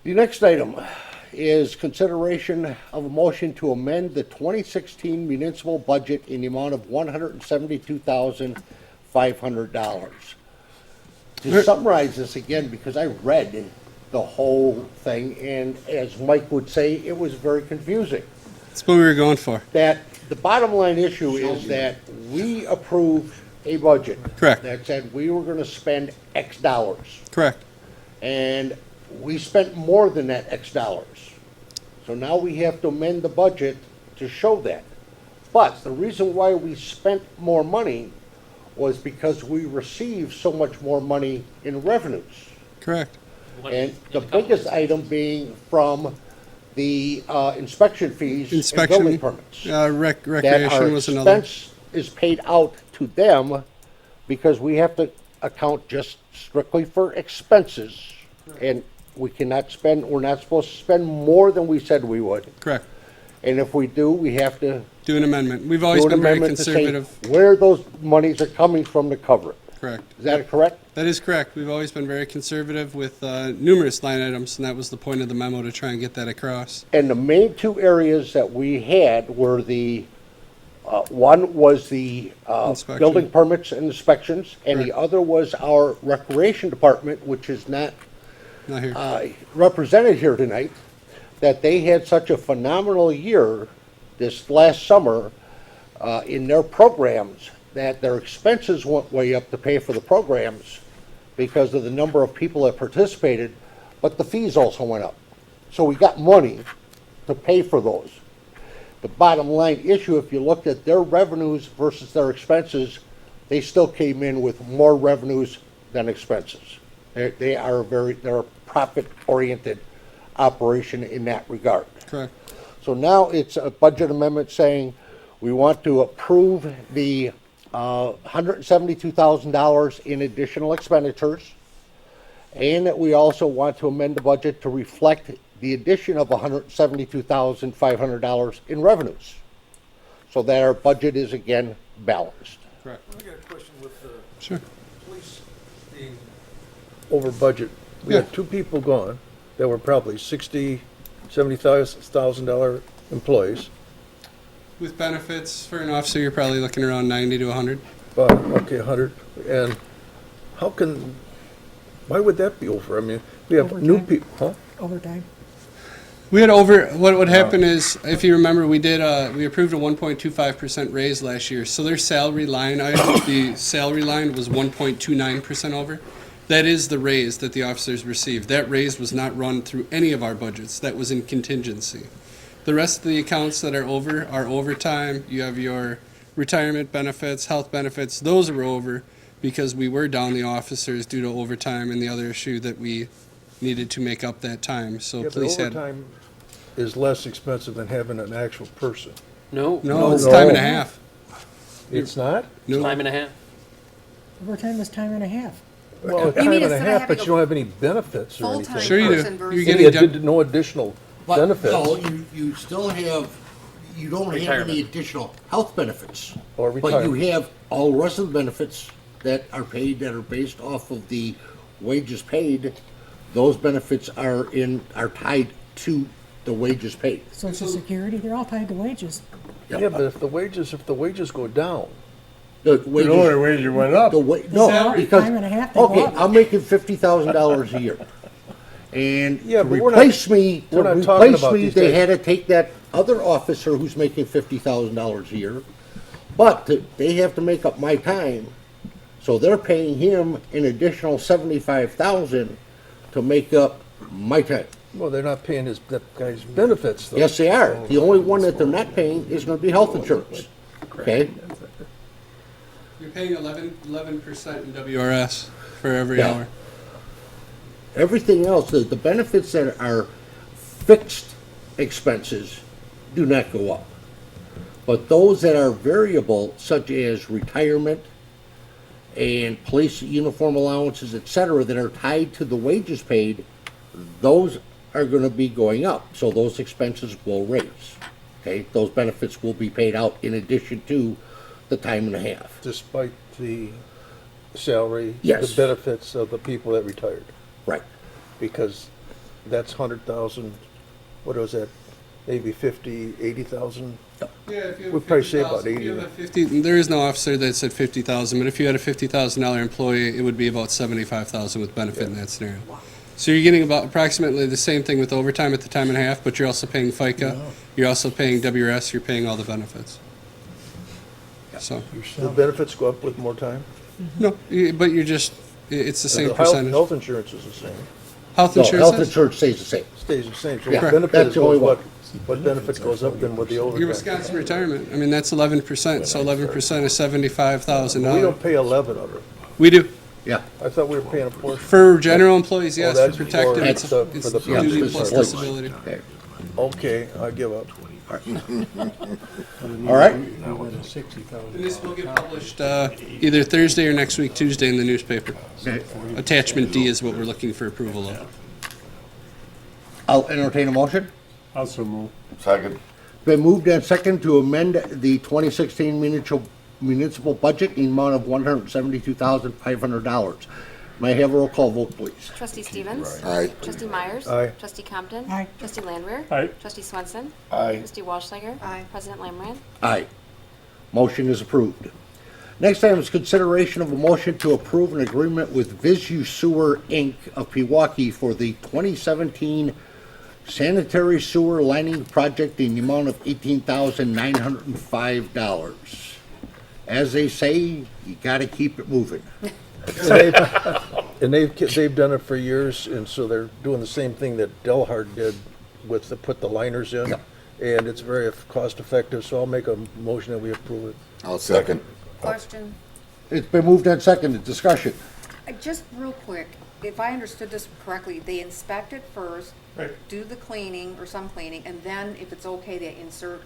The next item is consideration of a motion to amend the 2016 municipal budget in the amount of $172,500. To summarize this again, because I read the whole thing, and as Mike would say, it was very confusing. That's what we were going for. That the bottom line issue is that we approved a budget. Correct. That said we were gonna spend X dollars, Correct. and we spent more than that X dollars. So now we have to amend the budget to show that. But the reason why we spent more money was because we received so much more money in revenues. Correct. And the biggest item being from the inspection fees and Inspection, building permits. That That our recreation was another. expense is paid out to them because we have to account just strictly for expenses. And we cannot spend, we're not supposed to spend more than we said we would. Correct. And if we do, we have to Do an amendment. We've always do an been very amendment to say conservative. where those monies are coming from to cover it. Correct. Is that correct? That is correct. We've always been very conservative with numerous line items, and that was the point of the memo to try and get that across. And the main 2 areas that we had were the, one was the Inspection. building permits and inspections, and the Correct. other was our recreation department, which is not Not here. represented here tonight, that they had such a phenomenal year this last summer in their programs that their expenses went way up to pay for the programs because of the number of people that participated, but the fees also went up. So we got money to pay for those. The bottom line issue, if you looked at their revenues versus their expenses, they still came in with more revenues than expenses. They're a profit-oriented operation in that regard. Correct. So now it's a budget amendment saying we want to approve the $172,000 in additional expenditures, and that we also want to amend the budget to reflect the addition of $172,500 in revenues, so that our budget is again balanced. Correct. I got a question with the Sure. police being over budget. We had two people gone that were probably $70,000 employees. With benefits for an officer, you're probably looking around 90 to 100. Okay, 100. And why would that be over? I mean, we have new Overtime. people, huh? Overtime. We had what would happen is, if you remember, we approved a 1.25% raise last year. So their salary line item, the salary line was 1.29% over. That is the raise that the officers received. That raise was not run through any of our budgets. That was in contingency. The rest of the accounts that are over are overtime. You have your retirement benefits, health benefits. Those are over because we were down the officers due to overtime and the other issue that we needed to make up that time. So Yeah, but police had overtime is less expensive than having an actual person. No, it's time and a half. It's not? No. time and a half. Overtime is time and a half. Well, You time mean and a instead of half, having but a you don't have any benefits or full-time anything. Sure you do. person You're versus- getting You done- did no additional But benefits no, you still have, you don't have Retirement. any additional health benefits. or But you retirement. have all the rest of the benefits that are paid, that are based off of the wages paid. Those benefits are tied to the wages paid. Social Security, they're all tied to wages. Yeah, but if the wages go down, The The wages, only way you went up. no, Salary. because, Time and a half, they go okay, up. I'm making $50,000 a year. And Yeah, to but we're replace me, we're not talking about these they guys. had to take that other officer who's making $50,000 a year. But they have to make up my time, so they're paying him an additional $75,000 to make up my time. well, they're not paying that guy's benefits, though. Yes, they are. The only one that they're not paying is gonna be health insurance, okay? You're paying 11% in WRS for every Yeah. hour. Everything else, the benefits that are fixed expenses do not go up. But those that are variable, such as retirement and police uniform allowances, et cetera, that are tied to the wages paid, those are gonna be going up, so those expenses will raise. Okay, those benefits will be paid out in addition to the time and a half. Despite the salary, Yes. the benefits of the people that retired. Right. Because that's 100,000, what was that, maybe 50, 80,000? Yeah, if you have We'd probably say 50,000 about if you 80. have a 50 there is no officer that said 50,000, but if you had a $50,000 employee, it would be about 75,000 with benefit in that scenario. So you're getting about approximately the same thing with overtime at the time and a half, but you're also paying FICA, you're also paying WRS, you're paying all the benefits. So, The benefits go up with more time? no, but you're just, it's the same The percentage. health insurance is the same, Health No, insurance health is? insurance stays the same. stays the same. So Yeah, what benefit that's the only goes, one. what benefit goes up then with the Your overtime? Wisconsin retirement, I mean, that's 11%, so 11% is We $75,000. don't pay 11 of it. We do. Yeah. I thought we were paying a portion. For general employees, Oh, yes, that's for protected, for it's the- it's for the Yeah, duty it's plus employees. disability. Okay. Okay, I give up. All right. And this will get published either Thursday or next week, Tuesday, in the newspaper. Attachment D is what we're looking for approval of. I'll entertain a motion. Also move. Second. Been moved and second to amend the 2016 municipal budget in the amount of $172,500. May I have a roll call vote, please? Trustee Stevens. Aye. Trustee Myers. Aye. Trustee Compton. Aye. Trustee Landwehr. Aye. Trustee Swenson. Aye. Trustee Walshiger. Aye. President Lambrand. Aye. Motion is approved. Next item is consideration of a motion to approve an agreement with Visu Sewer, Inc. of Pewaukee for the 2017 sanitary sewer lining project in the amount of $18,905. As they say, you gotta keep it moving. And they've done it for years, and so they're doing the same thing that Delhart did with put the liners in. Yeah. And it's very cost effective, so I'll make a motion that we approve it. I'll second. Question, It's been moved and seconded. Discussion. just real quick, if I understood this correctly, they inspect it first, Right. do the cleaning or some cleaning, and then if it's okay, they insert.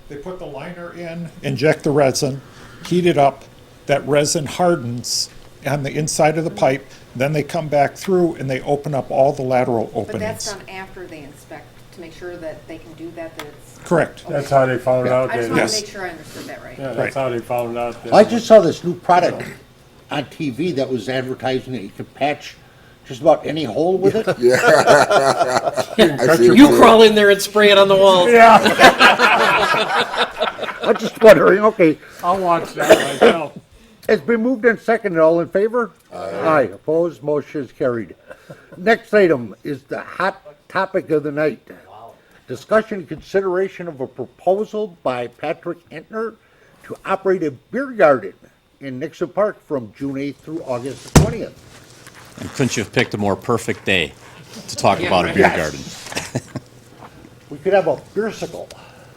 They put the liner in, inject the resin, heat it up, that resin hardens on the inside of the pipe, then they come back through and they open up all the lateral But that's openings. done after they inspect, to make sure that they can do that, that it's. Correct. That's how they found out I just that, wanted Yes. to make sure I understood that right. yeah, that's Right. how they found out that. I just saw this new product on TV that was advertising that you could patch just about any hole with it. I see You what crawl in there and spray it on the walls. I'm just wondering, okay, I'll watch that myself. it's been moved and seconded. All in favor? Aye. Opposed? Motion is carried. Next item is the hot topic of the night. Discussion and consideration of a proposal by Patrick Entner to operate a beer garden in Nixon Park from June 8th through August 20th. And couldn't you have picked a more perfect day to talk about a beer Yes. garden? We could have a beersicle.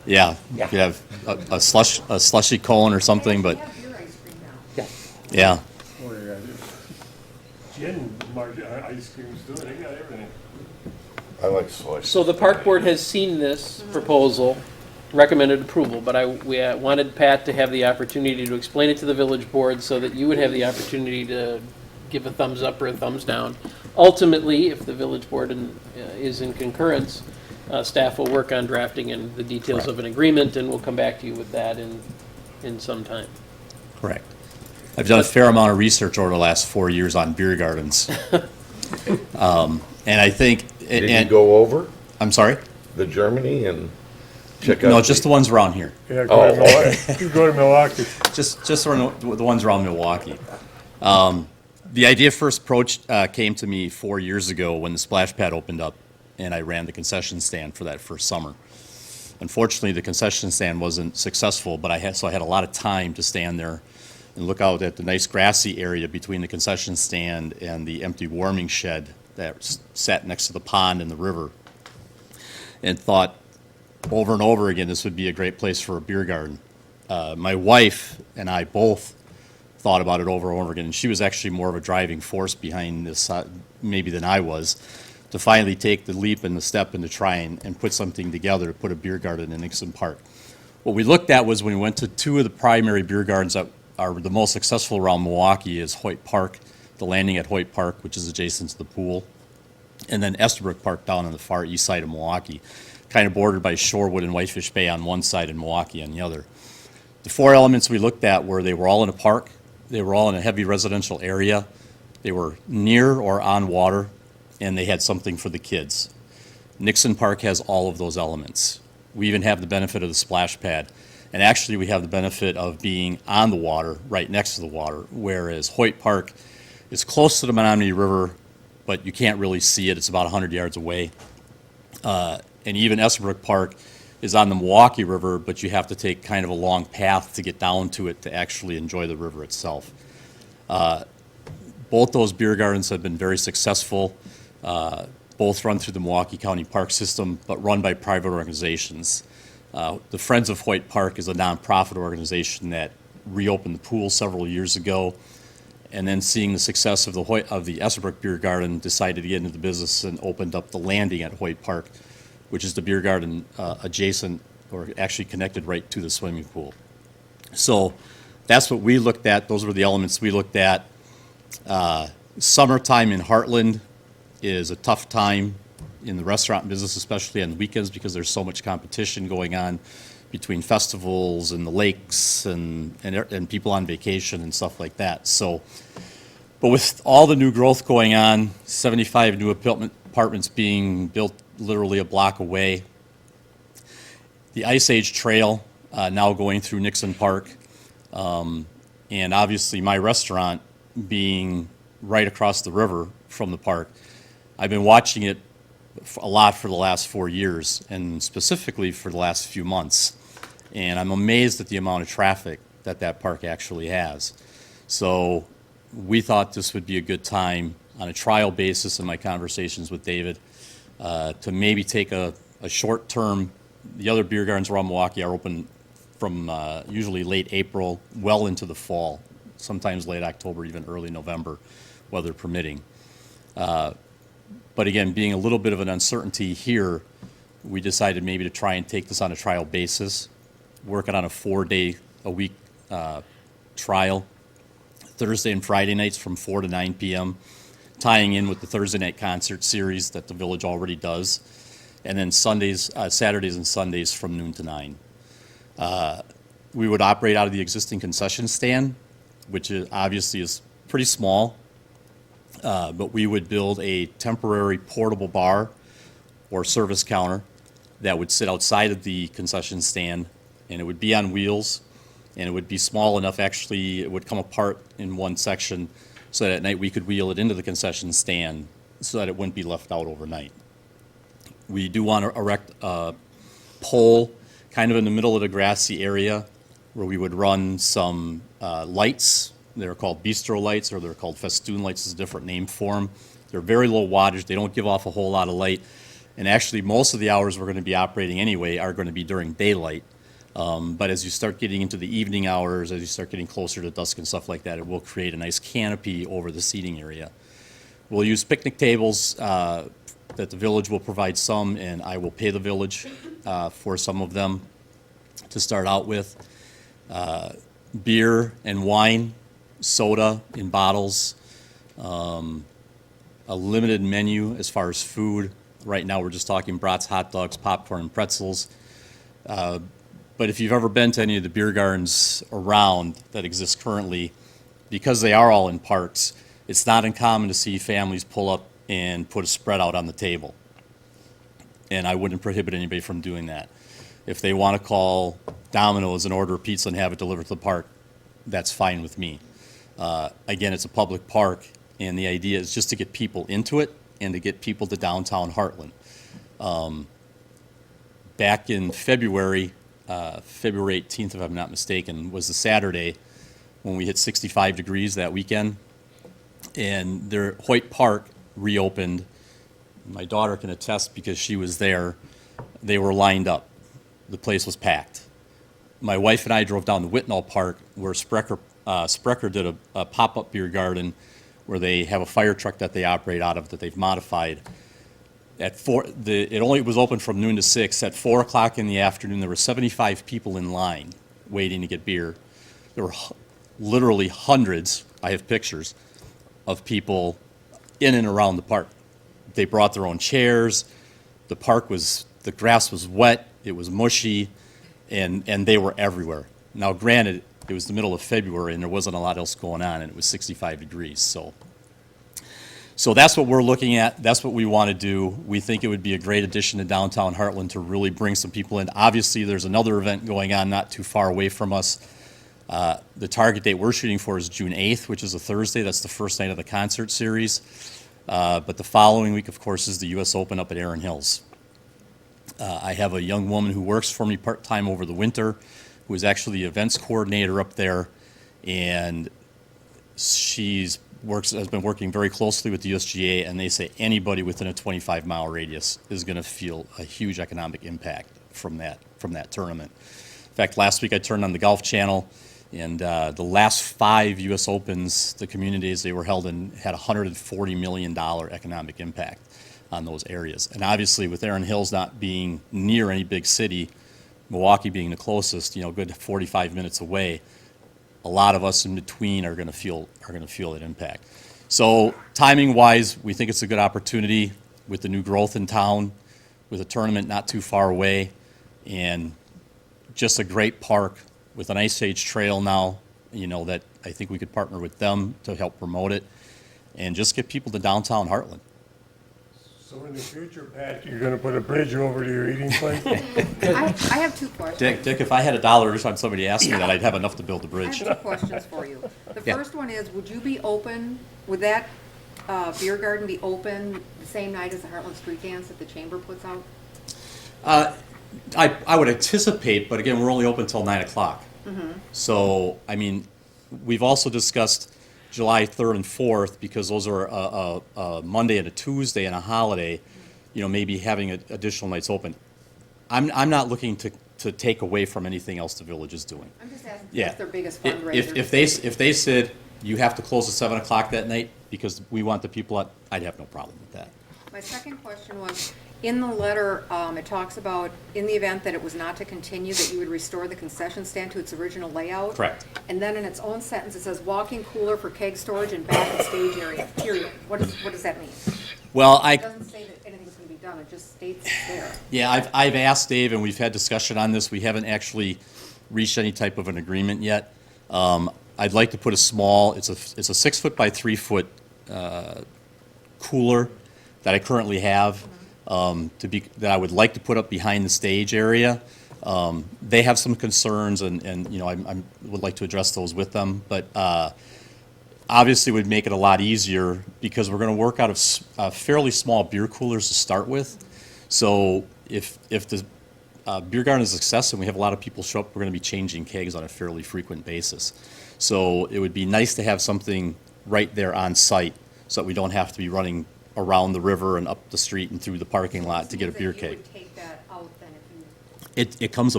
Yeah, you Yeah. could have a slushy cone or something, but They have beer ice cream now. Yes. yeah. Oh, they got it. Gin, ice creams too, they got everything. I like soy. So the park board has seen this proposal, recommended approval, but we wanted Pat to have the opportunity to explain it to the village board so that you would have the opportunity to give a thumbs up or a thumbs down. Ultimately, if the village board is in concurrence, staff will work on drafting in the details of an agreement, and we'll come back to you with that in some time. Correct. I've done a fair amount of research over the last 4 years on beer gardens. And I think, Did you go over I'm sorry? the Germany and check out? No, just the ones around here. Yeah, go to Milwaukee. Go to Milwaukee. Just the ones around Milwaukee. The idea first came to me 4 years ago when the splash pad opened up, and I ran the concession stand for that first summer. Unfortunately, the concession stand wasn't successful, but I had a lot of time to stand there and look out at the nice grassy area between the concession stand and the empty warming shed that sat next to the pond and the river, and thought over and over again this would be a great place for a beer garden. My wife and I both thought about it over and over again, and she was actually more of a driving force behind this maybe than I was, to finally take the leap and the step and to try and put something together to put a beer garden in Nixon Park. What we looked at was when we went to two of the primary beer gardens that are the most successful around Milwaukee is Hoyt Park, the landing at Hoyt Park, which is adjacent to the pool, and then Estabrook Park down on the far east side of Milwaukee, kind of bordered by Shorewood and Whitefish Bay on one side and Milwaukee on the other. The four elements we looked at were they were all in a park, they were all in a heavy residential area, they were near or on water, and they had something for the kids. Nixon Park has all of those elements. We even have the benefit of the splash pad. And actually, we have the benefit of being on the water, right next to the water, whereas Hoyt Park is close to the Menominee River, but you can't really see it. It's about 100 yards away. And even Estabrook Park is on the Milwaukee River, but you have to take kind of a long path to get down to it to actually enjoy the river itself. Both those beer gardens have been very successful. Both run through the Milwaukee County Park System, but run by private organizations. The Friends of Hoyt Park is a nonprofit organization that reopened the pool several years ago, and then seeing the success of the Estabrook Beer Garden, decided to get into the business and opened up the landing at Hoyt Park, which is the beer garden adjacent, or actually connected right to the swimming pool. So that's what we looked at. Those were the elements we looked at. Summertime in Hartland is a tough time in the restaurant business, especially on the weekends, because there's so much competition going on between festivals and the lakes and people on vacation and stuff like that. So, but with all the new growth going on, 75 new apartments being built literally a block away, the Ice Age Trail now going through Nixon Park, and obviously my restaurant being right across the river from the park, I've been watching it a lot for the last 4 years, and specifically for the last few months. And I'm amazed at the amount of traffic that that park actually has. So we thought this would be a good time on a trial basis in my conversations with David to maybe take a short term. The other beer gardens around Milwaukee are open from usually late April well into the fall, sometimes late October, even early November, weather permitting. But again, being a little bit of an uncertainty here, we decided maybe to try and take this on a trial basis, working on a 4-day-a-week trial, Thursday and Friday nights from 4 to 9 p.m., tying in with the Thursday night concert series that the village already does, and then Saturdays and Sundays from noon to 9. We would operate out of the existing concession stand, which obviously is pretty small, but we would build a temporary portable bar or service counter that would sit outside of the concession stand, and it would be on wheels, and it would be small enough, actually, it would come apart in one section so that at night we could wheel it into the concession stand so that it wouldn't be left out overnight. We do want to erect a pole kind of in the middle of the grassy area where we would run some lights. They're called bistro lights, or they're called festoon lights, is a different name for them. They're very low wattage. They don't give off a whole lot of light. And actually, most of the hours we're going to be operating anyway are going to be during daylight. But as you start getting into the evening hours, as you start getting closer to dusk and stuff like that, it will create a nice canopy over the seating area. We'll use picnic tables that the village will provide some, and I will pay the village for some of them to start out with. Beer and wine, soda in bottles, a limited menu as far as food. Right now we're just talking brats, hot dogs, popcorn, and pretzels. But if you've ever been to any of the beer gardens around that exist currently, because they are all in parks, it's not uncommon to see families pull up and put a spread out on the table. And I wouldn't prohibit anybody from doing that. If they want to call Domino's and order pizza and have it delivered to the park, that's fine with me. Again, it's a public park, and the idea is just to get people into it and to get people to downtown Hartland. Back in February 18th, if I'm not mistaken, was the Saturday when we hit 65 degrees that weekend. And Hoyt Park reopened. My daughter can attest because she was there. They were lined up. The place was packed. My wife and I drove down to Whitnall Park, where Sprecher did a pop-up beer garden where they have a fire truck that they operate out of that they've modified. It only was open from noon to 6. At 4 o'clock in the afternoon, there were 75 people in line waiting to get beer. There were literally hundreds, I have pictures, of people in and around the park. They brought their own chairs. The grass was wet, it was mushy, and they were everywhere. Now, granted, it was the middle of February and there wasn't a lot else going on, and it was 65 degrees, So that's what we're looking at. That's what we want to do. We think it would be a great addition to downtown Hartland to really bring some people in. Obviously, there's another event going on not too far away from us. The target date we're shooting for is June 8th, which is a Thursday. That's the first night of the concert series. But the following week, of course, is the U.S. Open up at Erin Hills. I have a young woman who works for me part-time over the winter, who is actually the events coordinator up there, and has been working very closely with the USGA, and they say anybody within a 25-mile radius is going to feel a huge economic impact from that tournament. In fact, last week I turned on the Golf Channel, and the last 5 U.S. Opens, the communities they were held in, had $140 million economic impact on those areas. And obviously, with Erin Hills not being near any big city, Milwaukee being the closest, good 45 minutes away, a lot of us in between are going to feel that impact. So timing-wise, we think it's a good opportunity with the new growth in town, with a tournament not too far away, and just a great park with an Ice Age trail now, that I think we could partner with them to help promote it and just get people to downtown Hartland. So in the future, Pat, you're gonna put a bridge over to your eating place? I have 2 questions. Dick, if I had $1 every time somebody asked me that, I'd have enough to build a I bridge. have 2 questions for you. The Yeah. first one is, would you be open, would that beer garden be open the same night as the Hartland Street Dance that the chamber puts out? I would anticipate, but again, we're only open till 9 o'clock. So, I mean, we've also discussed July 3rd and 4th, because those are a Monday and a Tuesday and a holiday, you know, maybe having additional nights open. I'm not looking to take away from anything else the village is doing. I'm just asking Yeah. what's their biggest If, fundraiser. if they said, you have to close at 7 o'clock that night because we want the people out, I'd have no problem with that. My second question was, in the letter, it talks about, in the event that it was not to continue, that you would restore the concession stand to its original layout. Correct. And then in its own sentence, it says walk-in cooler for keg storage and back and stage area, period. What does that mean? Well, It doesn't say that anything's gonna be done, it just states it's there. Yeah, I've asked Dave, and we've had discussion on this. We haven't actually reached any type of an agreement yet. I'd like to put a small, it's a 6 foot by 3 foot cooler that I currently have, that I would like to put up behind the stage area. They have some concerns, and you know, I would like to address those with them, but obviously would make it a lot easier because we're going to work out of fairly small beer coolers to start with. So if the beer garden is a success and we have a lot of people show up, we're going to be changing kegs on a fairly frequent basis. So it would be nice to have something right there on site so that we don't have to be running around the river and up the street and through the parking lot to get a beer keg. You would take that out then if you... It comes,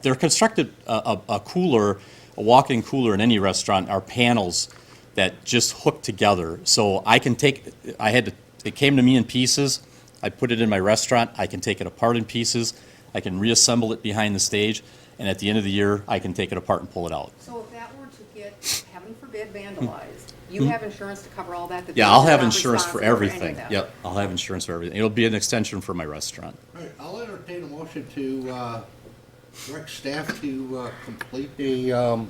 they're constructed, a cooler, a walk-in cooler in any restaurant are panels that just hook together. So I can take, it came to me in pieces. I put it in my restaurant. I can take it apart in pieces. I can reassemble it behind the stage. And at the end of the year, I can take it apart and pull it out. So if that were to get, heaven forbid, vandalized, you have insurance to cover all that? Yeah, I'll village is have not insurance for responsible any of everything. that? Yep, I'll have insurance for everything. It'll be an extension for my restaurant. All right, I'll entertain a motion to direct staff to complete an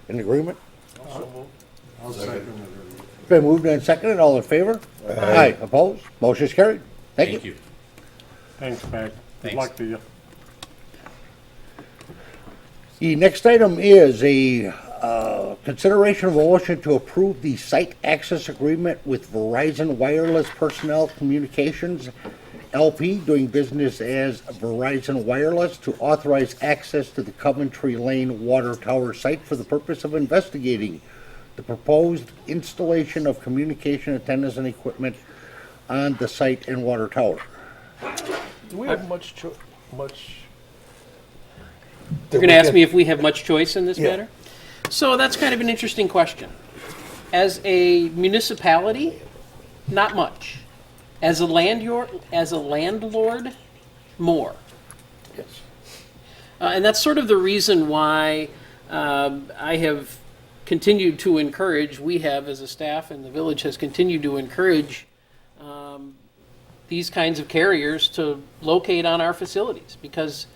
agreement. I'll second It's been moved and seconded. All in favor? Aye. Opposed? Motion's carried. Thank you. Thanks, Pat. Good Thanks. luck to you. The next item is a consideration of a motion to approve the site access agreement with Verizon Wireless Personnel Communications LP, doing business as Verizon Wireless, to authorize access to the Coventry Lane Water Tower site for the purpose of investigating the proposed installation of communication antennas and equipment on the site and water tower. Do we have much? You're going to ask me if we have much choice in this Yeah. matter? So that's kind of an interesting question. As a municipality, not much. As a landlord, more. Yes. And that's sort of the reason why I have continued to encourage, we have as a staff and the village has continued to encourage these kinds of carriers to locate on our facilities, because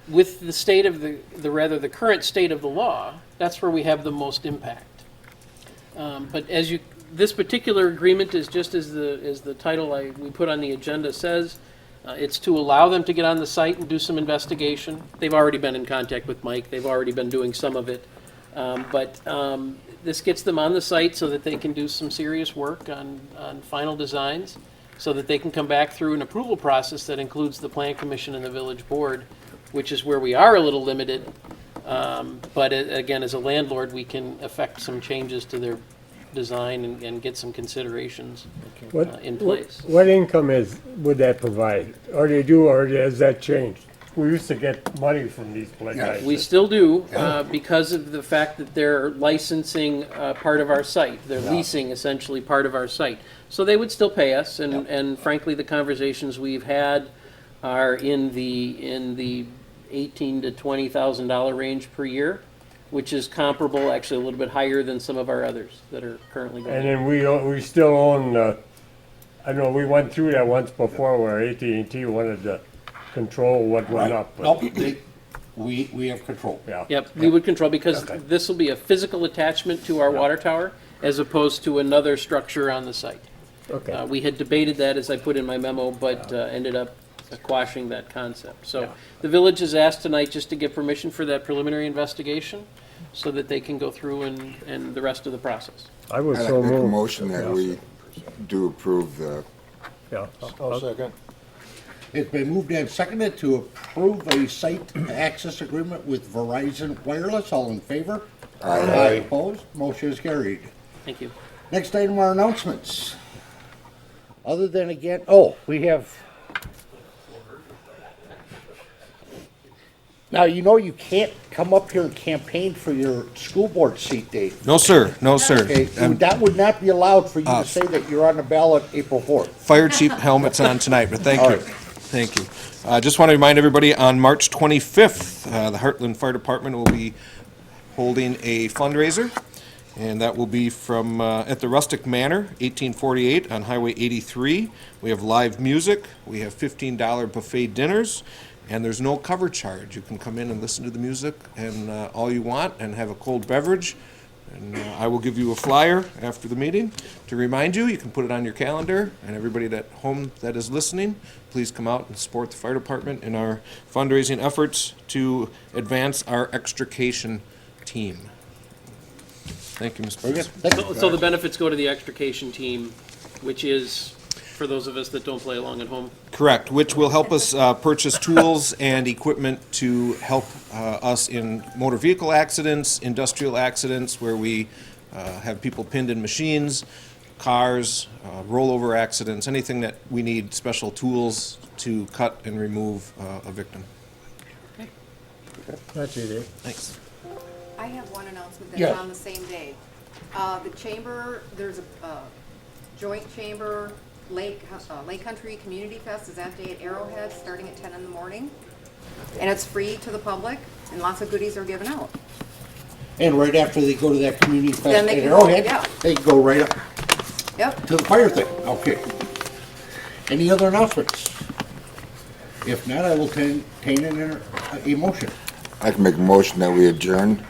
with the state of the current state of the law, that's where we have the most impact. But this particular agreement is just as the title we put on the agenda says. It's to allow them to get on the site and do some investigation. They've already been in contact with Mike. They've already been doing some of it. But this gets them on the site so that they can do some serious work on final designs, so that they can come back through an approval process that includes the Plan Commission and the Village Board, which is where we are a little limited. But again, as a landlord, we can affect some changes to their design and get some considerations in place. What income would that provide? Or has that changed? We used to get money from these places. We still do, because of the fact that they're licensing part of our site. They're leasing essentially part of our site. So they would still pay us, and frankly, the conversations we've had are in the $18,000 to $20,000 range per year, which is comparable, actually a little bit higher than some of our others that are currently going. And then we still own, I know we went through that once before where AT&T wanted to control what went up. Nope, we have control. Yeah. Yep, we would control, because this will be a physical attachment to our water tower as opposed to another structure on the site. Okay. We had debated that, as I put in my memo, but ended up quashing that concept. So the village is asked tonight just to give permission for that preliminary investigation, so that they can go through and the rest of the process. I would I'd so make a move. motion that we do approve the, Yeah, I'll second. It's been moved and seconded to approve a site access agreement with Verizon Wireless. All in favor? Aye. Opposed? Motion is carried. Thank you. Next item are announcements. Other than again, we have. Now, you know you can't come up here and campaign for your school board seat, Dave. No, sir. No, sir. Okay, that would not be allowed for you to say that you're on the ballot April 4th. Fire chief helmet's on tonight, but thank All you. right. Thank you. I just want to remind everybody, on March 25th, the Hartland Fire Department will be holding a fundraiser, and that will be from at the Rustic Manor, 1848 on Highway 83. We have live music. We have $15 buffet dinners, and there's no cover charge. You can come in and listen to the music and all you want and have a cold beverage. And I will give you a flyer after the meeting to remind you. You can put it on your calendar, and everybody at home that is listening, please come out and support the fire department in our fundraising efforts to advance our extrication team. Thank you, Mr. President. So the benefits go to the extrication team, which is, for those of us that don't play along at home. Correct, which will help us purchase tools and equipment to help us in motor vehicle accidents, industrial accidents where we have people pinned in machines, cars, rollover accidents, anything that we need special tools to cut and remove a victim. That's it, eh? Thanks. I have one announcement that's Yes. on the same day. The chamber, there's a joint chamber Lake Country Community Fest is that day at Arrowhead, starting at 10 in the morning. And it's free to the public, and lots of goodies are given out. And right after they go to that community fest Then at they can Arrowhead, go, yeah. they can go right up Yep. to the fire thing. Okay. Any other announcements? If not, I will entertain a motion. I can make a motion that we adjourn.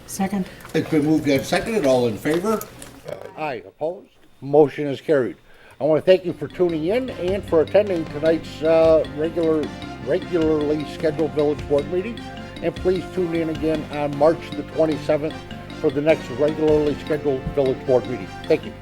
Second. It's been moved and seconded. All in favor? Aye. Opposed? Motion is carried. I want to thank you for tuning in and for attending tonight's regularly scheduled village board meeting. And please tune in again on March the 27th for the next regularly scheduled village board meeting. Thank you.